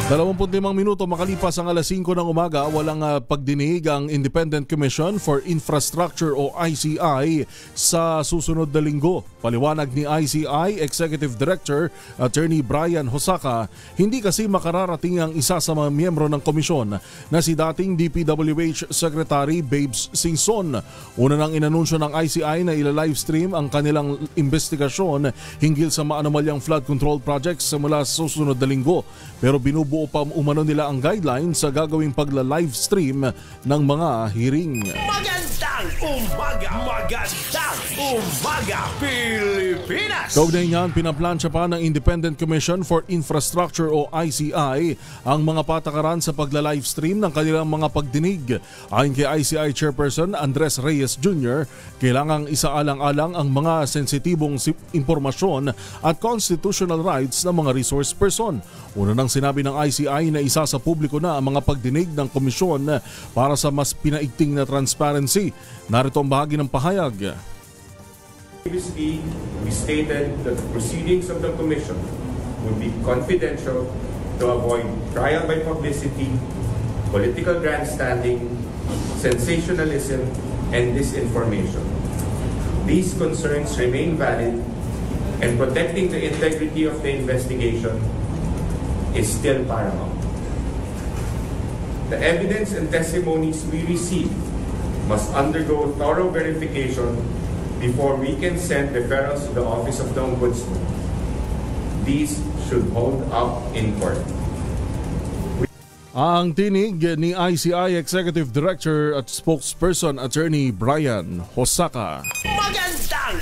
25 minuto makalipas ang alas 5 ng umaga, walang pagdinig ang Independent Commission for Infrastructure o ICI sa susunod na linggo. Paliwanag ni ICI Executive Director Attorney Brian Hosaka, hindi kasi makararating ang isa sa mga miyembro ng komisyon na si dating DPWH Secretary Babes Singson. Una nang inanunsyo ng ICI na ila-livestream ang kanilang investigasyon hinggil sa maanomalyang flood control projects mula sa susunod na linggo. Pero binubuo pa umano nila ang guidelines sa gagawing pagla-livestream ng mga hearing. Magandang umaga, Pilipinas! Kaugnay niyan, pinaplansya pa ng Independent Commission for Infrastructure o ICI ang mga patakaran sa pagla-livestream ng kanilang mga pagdinig. Ayon kay ICI Chairperson Andres Reyes Jr., kailangang isaalang-alang ang mga sensitibong impormasyon at constitutional rights ng mga resource person. Una nang sinabi ng ICI na isa sa publiko na ang mga pagdinig ng komisyon para sa mas pinaigting na transparency. Narito ang bahagi ng pahayag. Previously, we stated that the proceedings of the Commission would be confidential to avoid trial by publicity, political grandstanding, sensationalism, and disinformation. These concerns remain valid, and protecting the integrity of the investigation is still paramount. The evidence and testimonies we receive must undergo thorough verification before we can send referrals to the Office of the Ombudsman. These should hold up in court. Ang tinig ni ICI Executive Director at Spokesperson Attorney Brian Hosaka. Magandang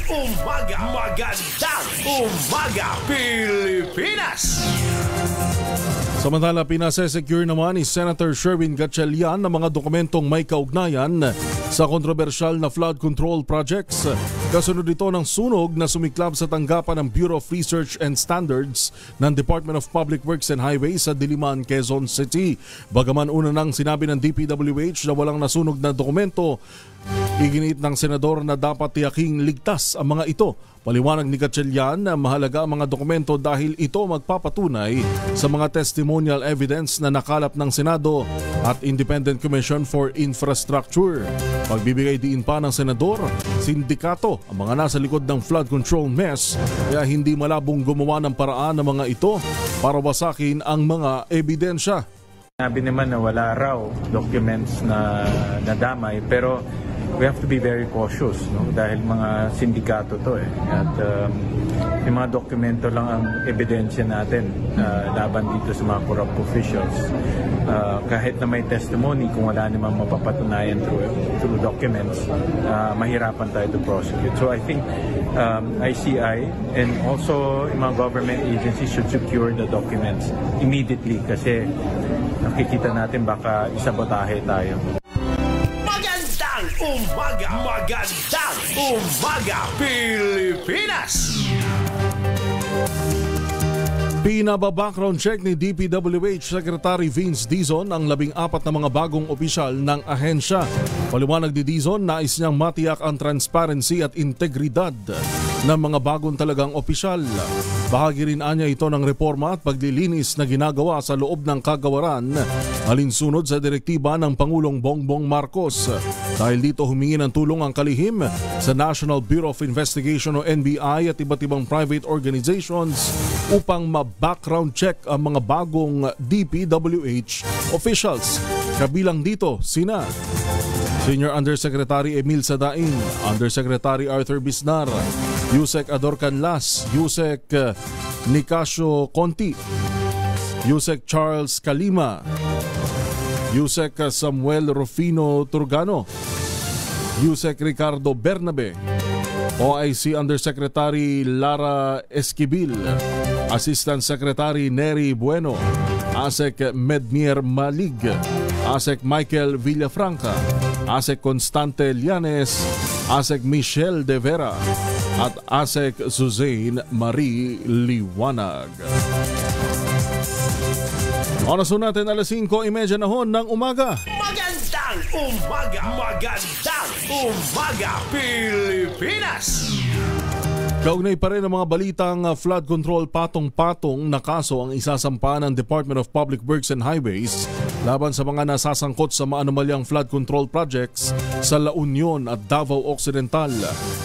umaga, Pilipinas! Samantala, pinasesecure naman ni Senator Sherwin Gatchalian ng mga dokumentong may kaugnayan sa kontrobersyal na flood control projects. Kasunod ito ng sunog na sumiklab sa tanggapan ng Bureau of Research and Standards ng Department of Public Works and Highways sa Diliman, Quezon City. Bagaman una nang sinabi ng DPWH na walang nasunog na dokumento, iginiit ng senador na dapat tiyaking ligtas ang mga ito. Paliwanag ni Gatchalian na mahalaga ang mga dokumento dahil ito magpapatunay sa mga testimonial evidence na nakalap ng Senado at Independent Commission for Infrastructure. Pagbibigay diin pa ng senador, sindikato ang mga nasa likod ng flood control mess, kaya hindi malabong gumawa ng paraan ng mga ito para wasakin ang mga ebidensya. Sabi naman na wala raw documents na nadamay, pero we have to be very cautious, no? Dahil mga sindikato to at yung mga dokumento lang ang ebidensya natin laban dito sa mga corrupt officials. Kahit na may testimony, kung wala namang mapapatunayan through documents, mahirapan tayo to prosecute. So I think ICI and also yung mga government agencies should secure the documents immediately kasi nakikita natin baka isabotahe tayo. Magandang umaga, Pilipinas! Pinaba-background check ni DPWH Secretary Vince Dizon ang 14 na mga bagong opisyal ng ahensya. Paliwanag ni Dizon, nais niyang matiyak ang transparency at integridad ng mga bagong talagang opisyal. Bahagi rin anya ito ng reforma at paglilinis na ginagawa sa loob ng kagawaran alinsunod sa direktiba ng Pangulong Bongbong Marcos. Dahil dito humingi ng tulong ang kalihim sa National Bureau of Investigation o NBI at iba't ibang private organizations upang ma-background check ang mga bagong DPWH officials. Kabilang dito sina Senior Undersecretary Emil Sadain, Undersecretary Arthur Bisnar, Yusek Ador Canlas, Yusek Nicasio Conti, Yusek Charles Calima, Yusek Samuel Rufino Turgano, Yusek Ricardo Bernabe, OIC Undersecretary Lara Esquibil, Assistant Secretary Nery Bueno, ASEC Medmier Malig, ASEC Michael Villafranca, ASEC Constante Llanes, ASEC Michelle De Vera, at ASEC Suzanne Marie Liwanag. Oras natin 5:30 na hon ng umaga. Magandang umaga, Pilipinas! Kaugnay pa rin ang mga balitang flood control patong-patong na kaso ang isasampa ng Department of Public Works and Highways laban sa mga nasasangkot sa maanumalyang flood control projects sa La Union at Davao Occidental.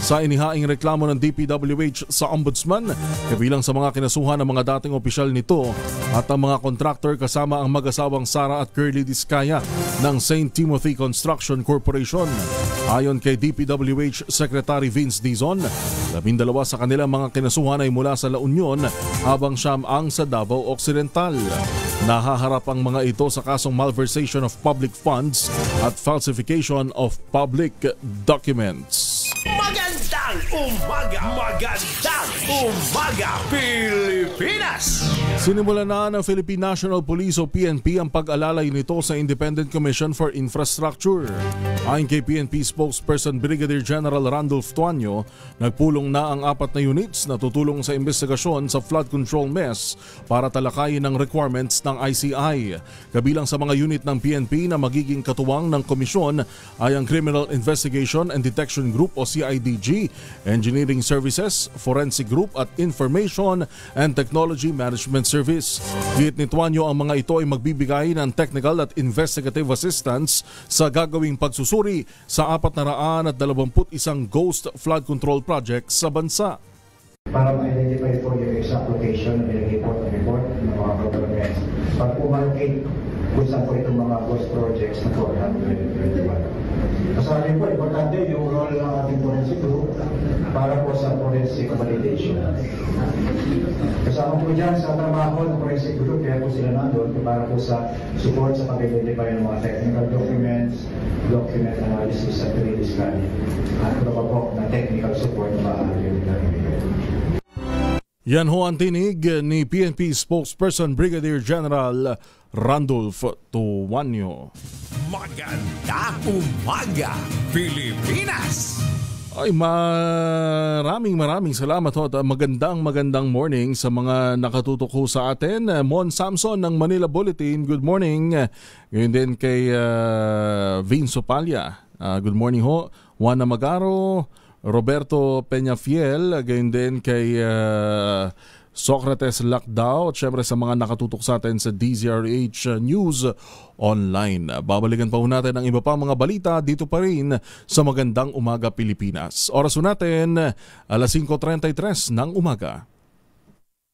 Sa inihaing reklamo ng DPWH sa Ombudsman, kabilang sa mga kinasuhan ng mga dating opisyal nito at ang mga contractor kasama ang mag-asawang Sara at Curly Discaya ng St. Timothy Construction Corporation. Ayon kay DPWH Secretary Vince Dizon, 12 sa kanilang mga kinasuhan ay mula sa La Union habang 9 ang sa Davao Occidental. Nahaharap ang mga ito sa kasong malversation of public funds at falsification of public documents. Magandang umaga, Pilipinas! Sinimulan na ng Philippine National Police o PNP ang pag-alalay nito sa Independent Commission for Infrastructure. Ayon kay PNP spokesperson Brigadier General Randolph Tuanyo, nagpulong na ang 4 na units na tutulong sa investigasyon sa flood control mess para talakayin ang requirements ng ICI. Kabilang sa mga unit ng PNP na magiging katuwang ng komisyon ay ang Criminal Investigation and Detection Group o CIDG, Engineering Services, Forensic Group at Information and Technology Management Service. Git ni Tuanyo, ang mga ito ay magbibigay ng technical at investigative assistance sa gagawing pagsusuri sa 421 ghost flood control projects sa bansa. Para ma-identify po yung exact location na nilagay report ng mga governments. Para po ma-locate kung saan po itong mga ghost projects na po natin 2021. Kasali po, importante yung role ng ating forensic group para po sa forensic validation. Kasama po dyan sa trabaho ng forensic group, kaya po sila nandun para po sa support sa pag-identify ng mga technical documents, document analysis at release scanning. At po po na technical support na maaari yung Yan ho ang tinig ni PNP spokesperson Brigadier General Randolph Tuanyo. Magandang umaga, Pilipinas! Ay, maraming salamat ho at magandang morning sa mga nakatutok ho sa atin. Mon Samson ng Manila Bulletin, good morning. Ngayon din kay Vince Opalia, good morning ho. Juana Magaro, Roberto Peñafiel, gayon din kay Socrates Lacdao at syempre sa mga nakatutok sa atin sa DZRH News Online. Babalikan pa ho natin ang iba pa mga balita dito pa rin sa Magandang Umaga Pilipinas. Oras natin 5:33 ng umaga.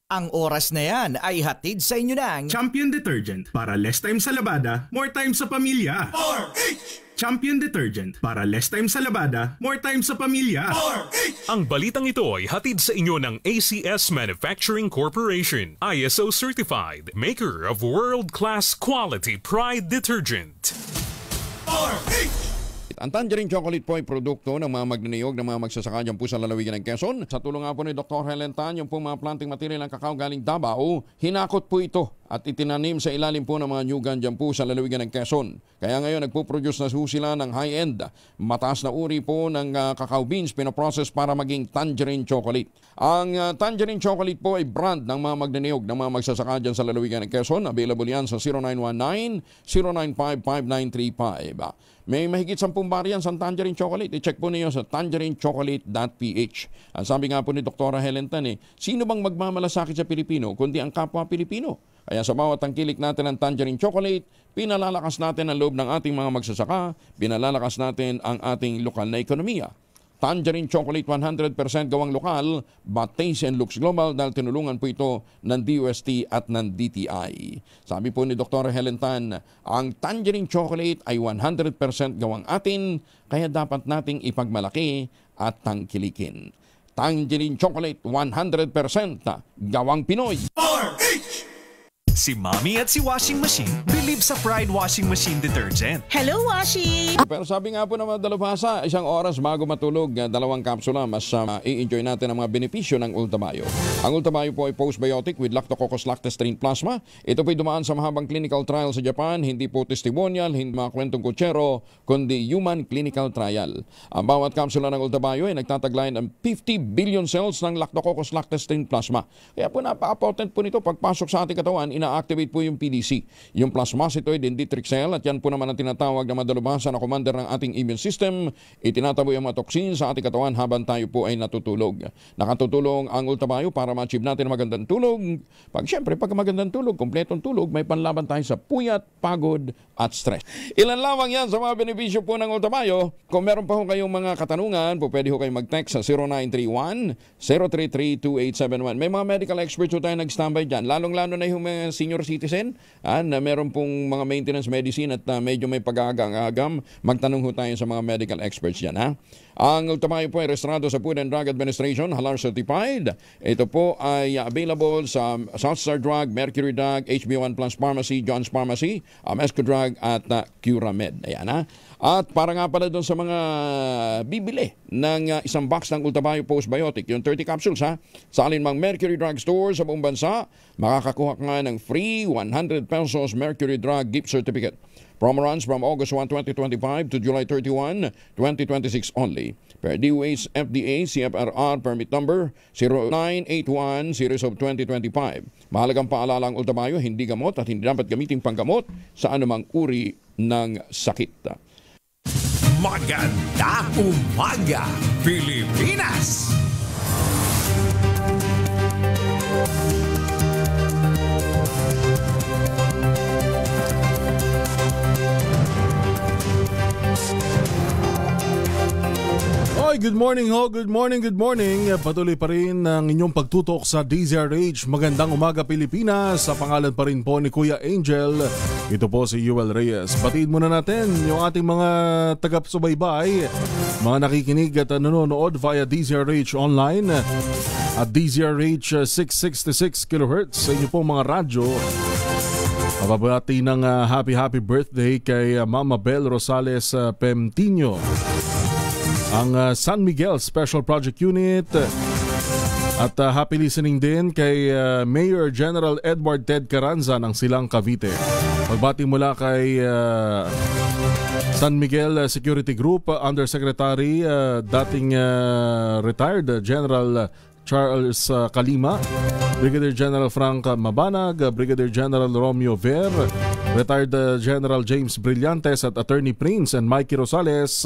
Ang oras na yan ay hatid sa inyo ng Champion Detergent para less time sa labada, more time sa pamilya. Champion Detergent para less time sa labada, more time sa pamilya. Ang balitang ito ay hatid sa inyo ng ACS Manufacturing Corporation, ISO certified, maker of world-class quality Pride detergent. Ang Tangerine Chocolate po ay produkto ng mga magnaniyog ng mga magsasaka dyan po sa lalawigan ng Quezon. Sa tulong nga po ni Dr. Helen Tan, yung po mga planting material ng kakao galing Davao, hinakot po ito at itinanim sa ilalim po ng mga nyugan dyan po sa lalawigan ng Quezon. Kaya ngayon nagpo-produce na sila ng high-end, mataas na uri po ng cacao beans pinoprocess para maging Tangerine Chocolate. Ang Tangerine Chocolate po ay brand ng mga magnaniyog ng mga magsasaka dyan sa lalawigan ng Quezon. Available yan sa 0919-095-5935. May mahigit 10 variants ang Tangerine Chocolate. I-check po niyo sa tangerinechocolate.ph. Ang sabi nga po ni Dr. Helen Tan, sino bang magmamalasakit sa Pilipino kundi ang kapwa Pilipino? Kaya sa bawat tangkilik natin ng Tangerine Chocolate, pinalalakas natin ang loob ng ating mga magsasaka, pinalalakas natin ang ating lokal na ekonomiya. Tangerine Chocolate 100% gawang lokal, but taste and looks global dahil tinulungan po ito ng DOST at ng DTI. Sabi po ni Dr. Helen Tan, ang Tangerine Chocolate ay 100% gawang atin, kaya dapat nating ipagmalaki at tangkilikin. Tangerine Chocolate 100% gawang Pinoy. Si Mommy at si Washing Machine believe sa Pride Washing Machine Detergent. Hello, Washi! Pero sabi nga po ng mga dalubhasa, 1 oras bago matulog, 2 kapsula, mas i-enjoy natin ang mga benepisyo ng Ultabio. Ang Ultabio po ay postbiotic with Lactococcus lactestrin plasma. Ito po ay dumaan sa mahabang clinical trial sa Japan, hindi po testimonial, hindi mga kwentong kutsero, kundi human clinical trial. Ang bawat kapsula ng Ultabio ay nagtataglay ng 50 billion cells ng Lactococcus lactestrin plasma. Kaya po napaka-potent po nito pagpasok sa ating katawan, ina-activate po yung PDC, yung plasmacetoid dendritic cell, at yan po naman ang tinatawag na madalubhasa na commander ng ating immune system. Itinataboy ang mga toxins sa ating katawan habang tayo po ay natutulog. Nakatutulong ang Ultabio para ma-achieve natin ang magandang tulog. Siyempre, pag magandang tulog, kompletong tulog, may panlaban tayo sa puyat, pagod, at stress. Ilan lamang yan sa mga benepisyo po ng Ultabio. Kung meron pa ho kayong mga katanungan, po pwede ho kayong mag-text sa 0931-033-2871. May mga medical experts ho tayo nag-standby dyan. Lalong-lalo na yung mga senior citizen na meron pong mga maintenance medicine at medyo may pag-aagam, magtanong ho tayo sa mga medical experts dyan. Ha? Ang Ultabio po ay registrado sa Food and Drug Administration, halal certified. Ito po ay available sa Southstar Drug, Mercury Drug, HB1 Plus Pharmacy, John's Pharmacy, Esco Drug at Curamed. Ayan ha. At para nga pala doon sa mga bibili ng isang box ng Ultabio Postbiotic, yung 30 capsules ha, sa alinmang Mercury Drug Store sa buong bansa, makakakuha ka nga ng free 100 pesos Mercury Drug gift certificate. Promo runs from August 1, 2025 to July 31, 2026 only. Per DOH FDA CFRR permit number 0981 series of 2025. Mahalagang paalala ang Ultabio, hindi gamot at hindi dapat gamitin panggamot sa anumang uri ng sakit. Maganda umaga, Pilipinas! Oy, good morning ho, good morning, good morning. Patuloy pa rin ang inyong pagtutok sa DZRH. Magandang umaga Pilipinas. Sa pangalan pa rin po ni Kuya Angel, ito po si Yuel Reyes. Batiin muna natin yung ating mga tagapsubaybay, mga nakikinig at nanonood via DZRH online at DZRH 666 kHz sa inyo po mga radyo. Mababati ng happy birthday kay Mama Bel Rosales Pemtino, ang San Miguel Special Project Unit, at happy listening din kay Mayor General Edward Ted Carranza ng Silang Cavite. Magbati mula kay San Miguel Security Group Undersecretary dating retired General Charles Kalima, Brigadier General Frank Mabanag, Brigadier General Romeo Ver, retired General James Brillantes at Attorney Prince and Mikey Rosales,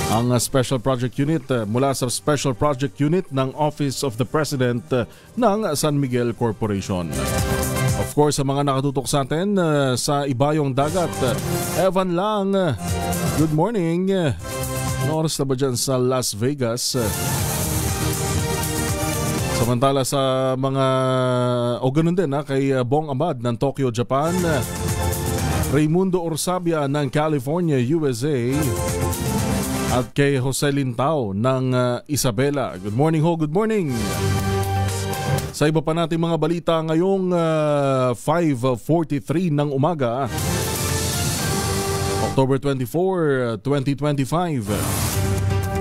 ang Special Project Unit mula sa Special Project Unit ng Office of the President ng San Miguel Corporation. Of course, sa mga nakatutok sa atin sa Ibayong Dagat, Evan Lang, good morning. Ano oras na ba dyan sa Las Vegas? Samantala sa mga, ganun din kay Bong Ahmad ng Tokyo, Japan, Raimundo Orsabia ng California, USA, at kay Jose Lintao ng Isabela. Good morning ho, good morning. Sa iba pa nating mga balita ngayong 5:43 ng umaga, October 24, 2025.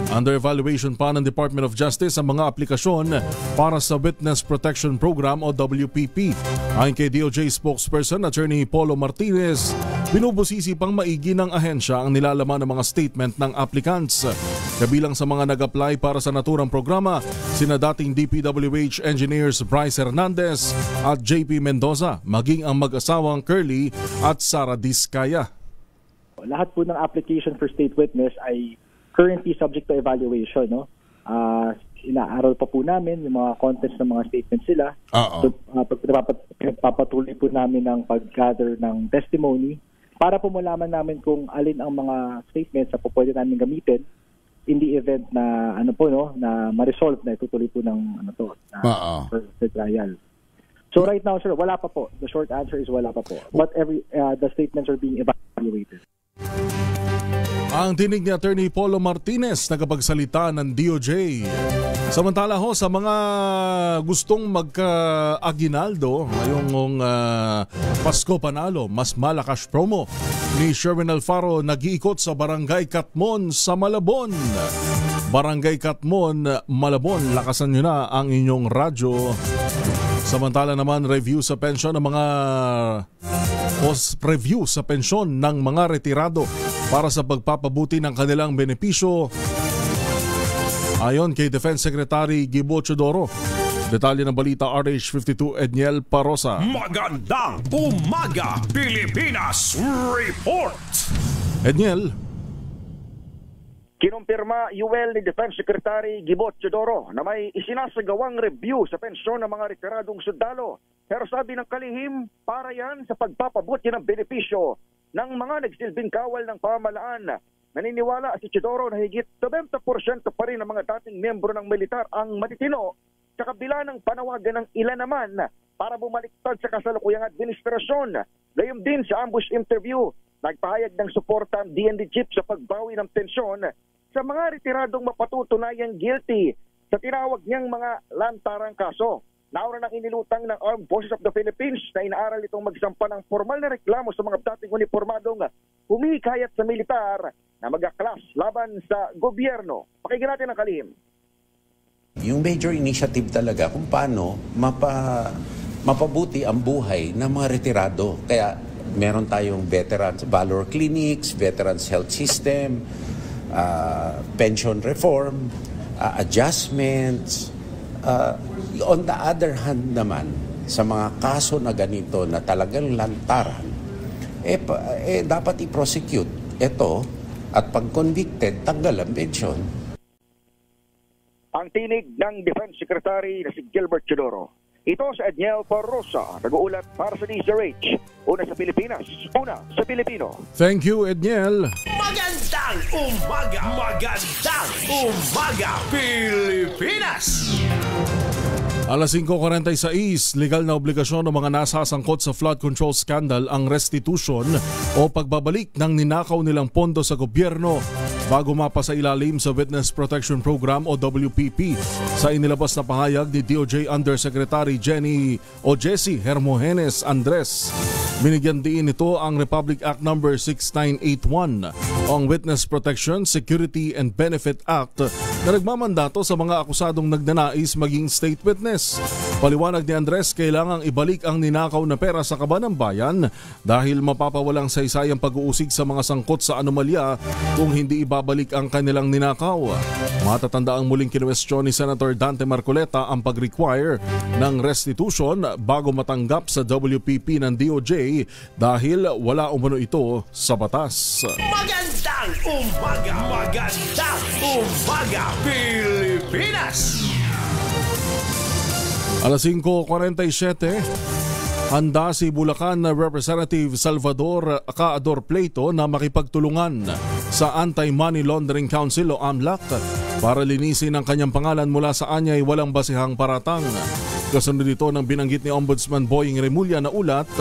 Under evaluation pa ng Department of Justice ang mga aplikasyon para sa Witness Protection Program o WPP. Ayon kay DOJ spokesperson Attorney Polo Martinez, binubusisi pang maigi ng ahensya ang nilalaman ng mga statement ng applicants. Kabilang sa mga nag-apply para sa naturang programa, sina dating DPWH engineers Bryce Hernandez at JP Mendoza, maging ang mag-asawang Curly at Sara Diskaya. Lahat po ng application for state witness ay currently subject to evaluation, no? Inaaral pa po namin yung mga contents ng mga statements sila. So, pagpapatuloy po namin ng pag-gather ng testimony para po malaman namin kung alin ang mga statements na po pwede namin gamitin in the event na na ma-resolve na itutuloy po ng for trial. So right now, sir, wala pa po. The short answer is wala pa po. But the statements are being evaluated. Ang tinig ni Attorney Polo Martinez, nagpagsalita ng DOJ. Samantala ho, sa mga gustong magka-aginaldo ngayong Pasko Panalo, mas malakas promo ni Sherwin Alfaro nag-iikot sa Barangay Katmon sa Malabon. Barangay Katmon, Malabon, lakasan nyo na ang inyong radyo. Samantala naman, review sa pensyon ng mga retirado para sa pagpapabuti ng kanilang benepisyo. Ayon kay Defense Secretary Gibo Chodoro. Detalye ng balita, RH52 Edniel Parosa. Magandang umaga, Pilipinas Report! Edniel. Kinumpirma ni Defense Secretary Gibo Chodoro na may isinasagawang review sa pensyon ng mga retiradong sundalo. Pero sabi ng kalihim, para yan sa pagpapabuti ng benepisyo ng mga nagsilbing kawal ng pamahalaan. Naniniwala si Chodoro na higit 70% pa rin ng mga dating miyembro ng militar ang matitino sa kabila ng panawagan ng ilan naman para bumaliktad sa kasalukuyang administrasyon. Gayon din sa ambush interview, nagpahayag ng suporta ang DND chief sa pagbawi ng tensyon sa mga retiradong mapatutunayang guilty sa tinawag niyang mga lantarang kaso. Nauna nang inilutang ng Armed Forces of the Philippines na inaaral itong magsampa ng formal na reklamo sa mga dating uniformadong humihikayat sa militar na mag-aklas laban sa gobyerno. Pakinggan natin ang kalihim. Yung major initiative talaga kung paano mapabuti ang buhay ng mga retirado. Kaya meron tayong Veterans Valor Clinics, Veterans Health System, pension reform, adjustments. On the other hand naman, sa mga kaso na ganito na talagang lantaran, dapat i-prosecute ito at pag convicted, tanggal ang pension. Ang tinig ng Defense Secretary na si Gilbert Chodoro. Ito sa Edniel Parosa, nag-uulat para sa DZRH. Una sa Pilipinas, una sa Pilipino. Thank you, Edniel. Magandang umaga! Magandang umaga, Pilipinas! Alas 5:46, legal na obligasyon ng mga nasasangkot sa flood control scandal ang restitution o pagbabalik ng ninakaw nilang pondo sa gobyerno bago mapasa ilalim sa Witness Protection Program o WPP. Sa inilabas na pahayag ni DOJ Undersecretary Jessie Hermogenes Andres, binigyan din ito ang Republic Act No. 6981 o ang Witness Protection, Security and Benefit Act na nagmamandato sa mga akusadong nagnanais maging state witness. Paliwanag ni Andres, kailangang ibalik ang ninakaw na pera sa kaban ng bayan dahil mapapawalang saysayang pag-uusig sa mga sangkot sa anomalya kung hindi ibabalik ang kanilang ninakaw. Matatanda ang muling kinwestiyon ni Senator Dante Marcoleta ang pag-require ng restitution bago matanggap sa WPP ng DOJ dahil wala umano ito sa batas. Magandang umaga! Magandang umaga, Pilipinas! Alas 5:47, handa si Bulacan Representative Salvador Caador Pleito na makipagtulungan sa Anti-Money Laundering Council o AMLAC para linisin ang kanyang pangalan mula sa anyay walang basihang paratang. Kasunod dito ng binanggit ni Ombudsman Boying Remulla na ulat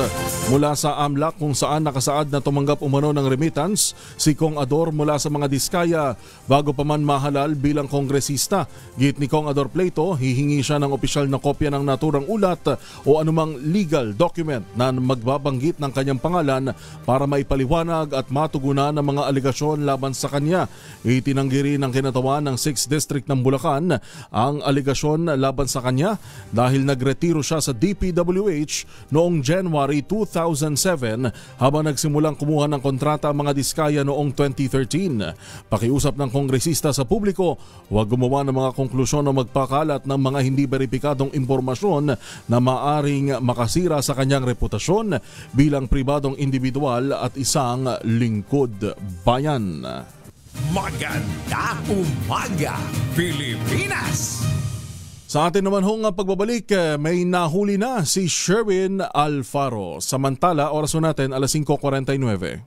mula sa AMLAC kung saan nakasaad na tumanggap umano ng remittance si Kong Ador mula sa mga diskaya bago pa man mahalal bilang kongresista. Git ni Kong Ador Pleito, hihingi siya ng opisyal na kopya ng naturang ulat o anumang legal document na magbabanggit ng kanyang pangalan para maipaliwanag at matugunan ng mga aligasyon laban sa kanya. Itinanggi rin ng kinatawan ng 6th District ng Bulacan ang aligasyon laban sa kanya dahil nagretiro siya sa DPWH noong January 2007 habang nagsimulang kumuha ng kontrata ang mga diskaya noong 2013. Pakiusap ng kongresista sa publiko, huwag gumawa ng mga konklusyon o magpakalat ng mga hindi beripikadong impormasyon na maaring makasira sa kanyang reputasyon bilang pribadong individual at isang lingkod bayan. Magandang umaga, Pilipinas! Sa atin naman hong pagbabalik, may nahuli na si Sherwin Alfaro. Samantala, oras natin alas 5:49.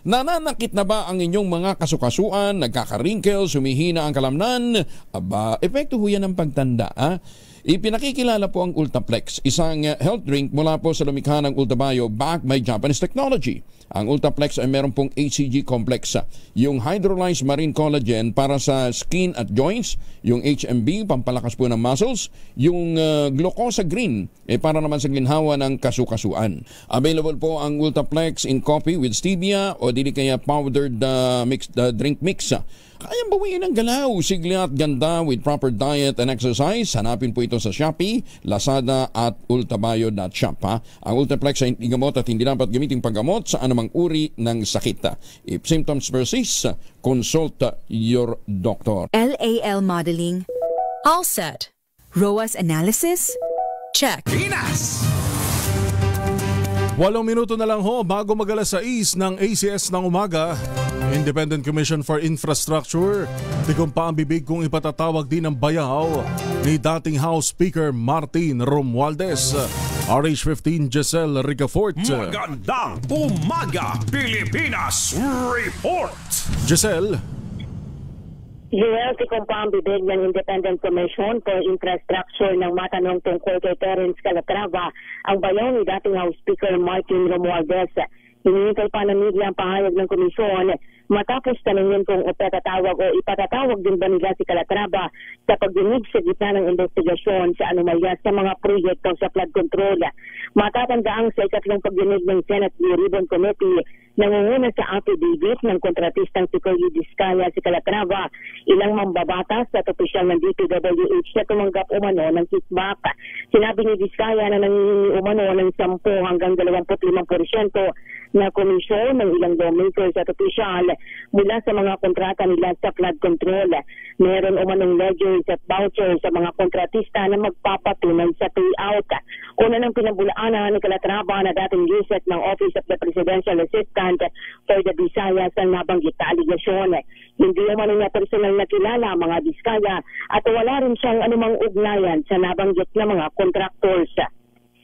Nananakit na ba ang inyong mga kasukasuan, nagkaka-wrinkles, humihina ang kalamnan? Aba, epekto ho yan ng pagtanda, Ipinakikilala po ang Ultaplex, isang health drink mula po sa lumikha ng Ultabio backed by Japanese technology. Ang Ultaplex ay meron pong HCG complex, yung hydrolyzed marine collagen para sa skin at joints, yung HMB, pampalakas po ng muscles, yung glucosa green, para naman sa ginhawa ng kasukasuan. Available po ang Ultaplex in coffee with stevia o dili kaya powdered drink mix. Kayang bawiin ang galaw, sigli at ganda with proper diet and exercise. Hanapin po ito sa Shopee, Lazada at ultabayo.shop. Ang Ultaplex ay hindi gamot at hindi dapat gamitin paggamot sa anumang uri ng sakit. If symptoms persist, consult your doctor. LAL modeling. All set. ROAS analysis? Check. Pinas! 8 minuto na lang ho bago mag-alas 6 ng ACS ng umaga. Independent Commission for Infrastructure, tigumpa ang bibig kung ipatatawag din ang bayaw ni dating House Speaker Martin Romualdez. RH15 Giselle Ricafort. Magandang umaga, Pilipinas! Report! Giselle. Joel, tigumpa ang bibig ng Independent Commission for Infrastructure ng matanong tungkol kay Terence Calatrava, ang bayaw ni dating House Speaker Martin Romualdez. Hinihintay pa ng media ang pahayag ng komisyon matapos tanungin kung ipatatawag din ba nila si Calatrava sa pagdinig sa gitna ng investigasyon sa anomalya sa mga proyekto sa flood control. Matatandaang sa ikatlong pagdinig ng Senate Blue Ribbon Committee, nangunguna sa affidavit ng kontratistang si Cory Diskaya si Calatrava, ilang mambabatas at opisyal ng DPWH na tumanggap umano ng kickback. Sinabi ni Diskaya na nangingi umano ng 10 hanggang 25% na komisyon ng ilang lawmakers at opisyal mula sa mga kontrata nila sa flood control. Meron umanong ledgers at vouchers sa mga kontratista na magpapatunay sa payout. Una ng pinabulaanan ni Calatrava na dating USEC ng Office of the Presidential Assistant for the Visayas ang nabanggit na aligasyon. Hindi umano niya personal na kilala ang mga Diskaya at wala rin siyang anumang ugnayan sa nabanggit na mga contractors.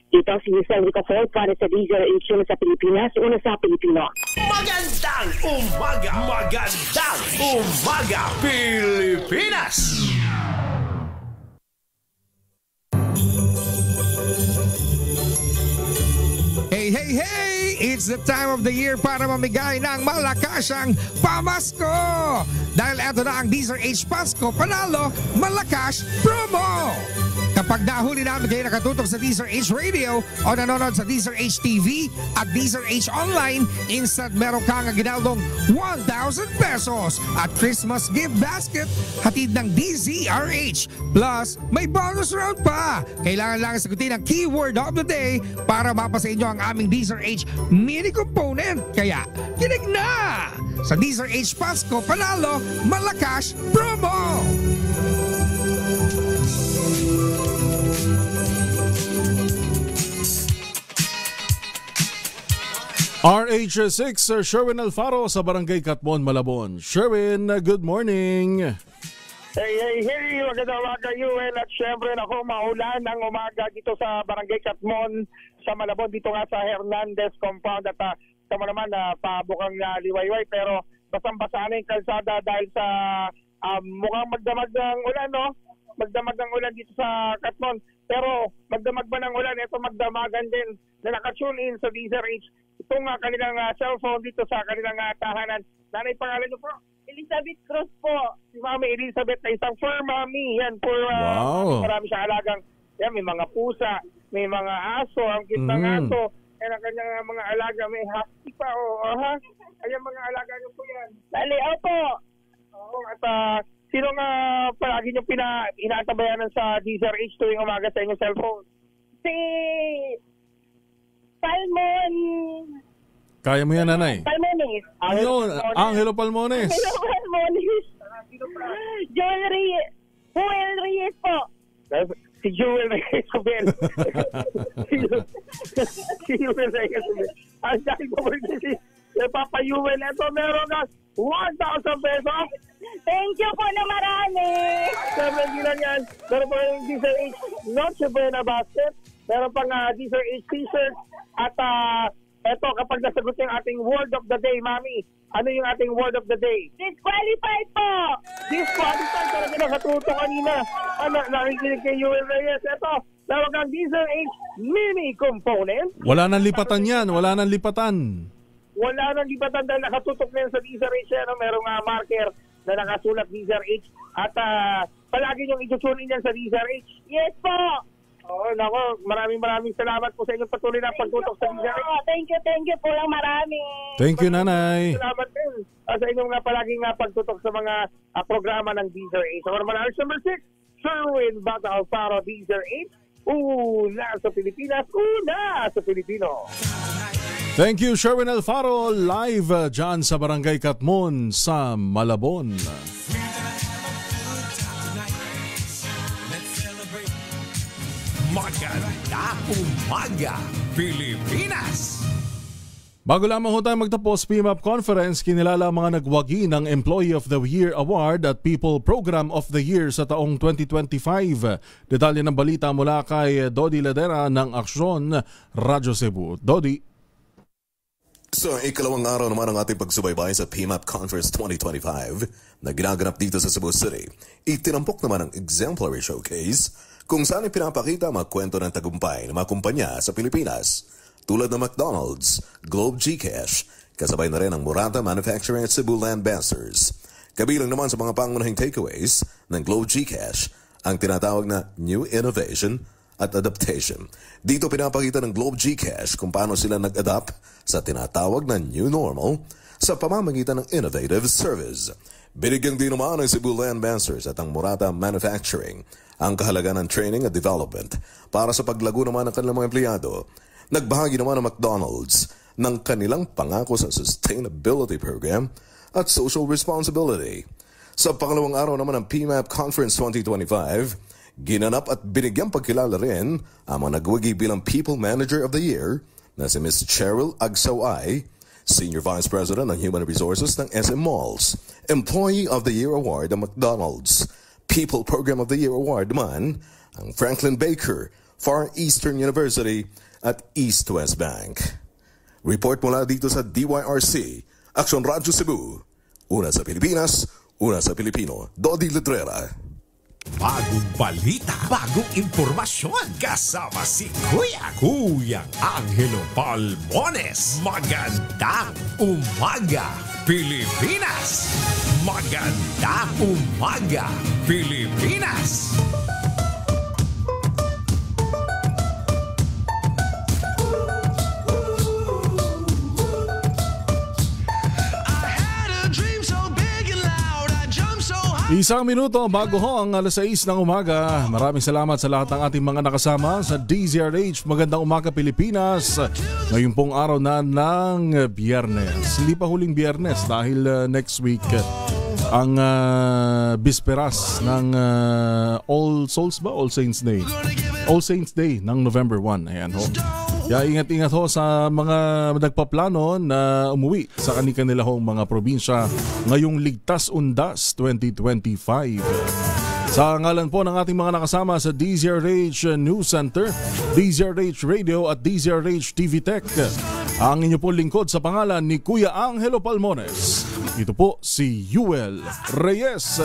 Ito si Giselle Ricafort para sa DZRH sa Pilipinas, una sa Pilipino. Magandang umaga! Magandang umaga, Pilipinas! Hey, hey, hey! It's the time of the year para mamigay ng malakasang pamasko! Dahil eto na ang DZRH Pasko Panalo Malakas Promo! Kapag nahuli namin kayo nakatutok sa DZRH Radio o nanonood sa DZRH TV at DZRH Online, instant meron kang ginaldong 1,000 pesos at Christmas gift basket hatid ng DZRH. Plus, may bonus round pa. Kailangan lang sagutin ang keyword of the day para mapasa inyo ang aming DZRH mini component. Kaya, kinig na! Sa DZRH Pasko Panalo Malakas Promo! RH6, Sir Sherwin Alfaro sa Barangay Katmon, Malabon. Sherwin, good morning. Hey, magandang umaga, Yuel. At syempre, maulan ang umaga dito sa Barangay Katmon sa Malabon, dito nga sa Hernandez Compound. At tama naman, pabukang liwayway, pero basang-basa na yung kalsada dahil sa mukhang magdamag ng ulan, no? Magdamag ng ulan dito sa Katmon. Pero magdamag ba ng ulan? Ito magdamagan din na nakatune in sa DZRH. Itong kanilang cellphone dito sa kanilang tahanan. Nanay, pangalan niyo po? Elizabeth Cruz po. Si Mami Elizabeth na isang fur mommy. Yan, marami siyang alagang. Yan, may mga pusa, may mga aso, ang cute ng aso. Yan ang kanyang mga alaga. May husky pa, Ayan mga alaga niyo po yan. Dali, po. At sino nga palagi nyo inaantabayanan sa DZRH tuwing umaga sa inyong cellphone? Si Palmon. Kaya mo yan, Nanay? Palmones. Angelo Palmones. Angelo Palmones. Joel Reyes po. Si Joel Reyes Subel. Si Joel Reyes Subel. Ang dahil po Papa Yuel. Ito meron ka 1,000 pesos. Thank you po na marami. Sabi lang yan. Meron po yung DZRH Noche Buena Basket. Meron pang DZRH t-shirt. At eto, kapag nasagot yung ating word of the day, Mami, ano yung ating word of the day? Disqualified po! Disqualified. Talaga nakatuto kanina. Nakikinig kay Yuel Reyes. Eto, tawag ang DZRH mini component. Wala nang lipatan yan. Wala nang lipatan. Wala nang lipatan dahil nakatutok na yan sa DZRH. Merong marker na nakasulat DZRH. At palagi niyong i-tune in yan sa DZRH. Yes po! Maraming salamat po sa inyong patuloy na pagtutok sa DZRH. Thank you po lang marami. Thank you, Nanay. Salamat din sa inyong palaging pagtutok sa mga programa ng DZRH. So, Armanals number 6, Sherwin Bata Alfaro, DZRH. Una sa Pilipinas, una sa Pilipino. Thank you, Sherwin Alfaro, live dyan sa Barangay Katmon sa Malabon. Maganda umaga, Pilipinas! Bago lamang ho tayo magtapos PMAP Conference, kinilala mga nagwagi ng Employee of the Year Award at People Program of the Year sa taong 2025. Detalye ng balita mula kay Dodi Ladera ng Aksyon, Radyo Cebu. Dodi. Sa ikalawang araw naman ang ating pagsubaybay sa PMAP Conference 2025 na ginaganap dito sa Cebu City, itinampok naman ang exemplary showcase kung saan ipinapakita ang mga kwento ng tagumpay ng mga kumpanya sa Pilipinas tulad ng McDonald's, Globe GCash, kasabay na rin ang Murata Manufacturing at Cebu Land Bancers. Kabilang naman sa mga pangunahing takeaways ng Globe GCash ang tinatawag na New Innovation at Adaptation. Dito pinapakita ng Globe GCash kung paano sila nag-adapt sa tinatawag na New Normal sa pamamagitan ng innovative service. Binigyan din naman ng Cebu Land Bancers at ang Murata Manufacturing ang kahalagan ng training at development para sa paglago naman ng kanilang mga empleyado. Nagbahagi naman ng McDonald's ng kanilang pangako sa sustainability program at social responsibility. Sa pangalawang araw naman ng PMAP Conference 2025, ginanap at binigyang pagkilala rin ang mga nagwagi bilang People Manager of the Year na si Ms. Cheryl Agsaway, Senior Vice President ng Human Resources ng SM Malls, Employee of the Year Award ng McDonald's, People Program of the Year Award naman ang Franklin Baker, Far Eastern University at East West Bank. Report mula dito sa DYRC, Aksyon Radyo Cebu. Una sa Pilipinas, una sa Pilipino. Dodi Letrera. Bagong balita, bagong impormasyon. Kasama si Kuya Angelo Palmones. Magandang umaga, Pilipinas! Magandang umaga, Pilipinas! Isang minuto bago ho ang alas 6 ng umaga. Maraming salamat sa lahat ng ating mga nakasama sa DZRH. Magandang umaga, Pilipinas. Ngayon pong araw na ng Biyernes. Hindi pa huling Biyernes dahil next week ang bisperas ng All Souls ba? All Saints Day. All Saints Day ng November 1. Ayan ho. Kaya ingat-ingat ho sa mga nagpaplano na umuwi sa kanilang mga probinsya ngayong Ligtas Undas 2025. Sa ngalan po ng ating mga nakasama sa DZRH News Center, DZRH Radio at DZRH TV Tech, ang inyo po lingkod sa pangalan ni Kuya Angelo Palmones. Ito po si Yuel Reyes.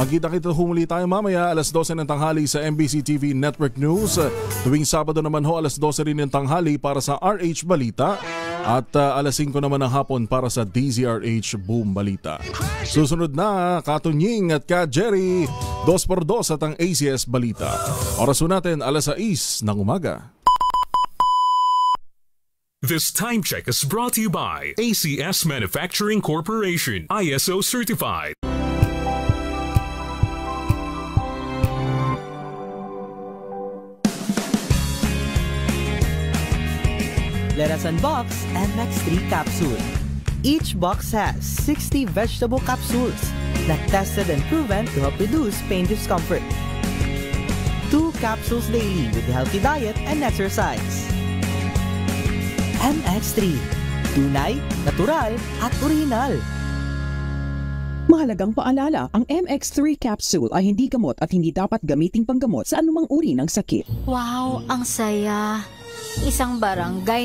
Magkita-kita humuli tayo mamaya alas 12 ng tanghali sa MBC TV Network News. Tuwing Sabado naman ho alas 12 rin ng tanghali para sa RH Balita. At alas 5 naman ng hapon para sa DZRH Boom Balita. Susunod na Katunying at Ka Jerry 2x2 at ang ACS Balita. Oras natin alas 6 ng umaga. This time check is brought to you by ACS Manufacturing Corporation, ISO certified. Let us unbox MX3 capsule. Each box has 60 vegetable capsules that tested and proven to help reduce pain discomfort. 2 capsules daily with healthy diet and exercise. MX3. Tunay, natural, at original. Mahalagang paalala, ang MX3 capsule ay hindi gamot at hindi dapat gamiting panggamot sa anumang uri ng sakit. Wow, ang saya. Isang barangay.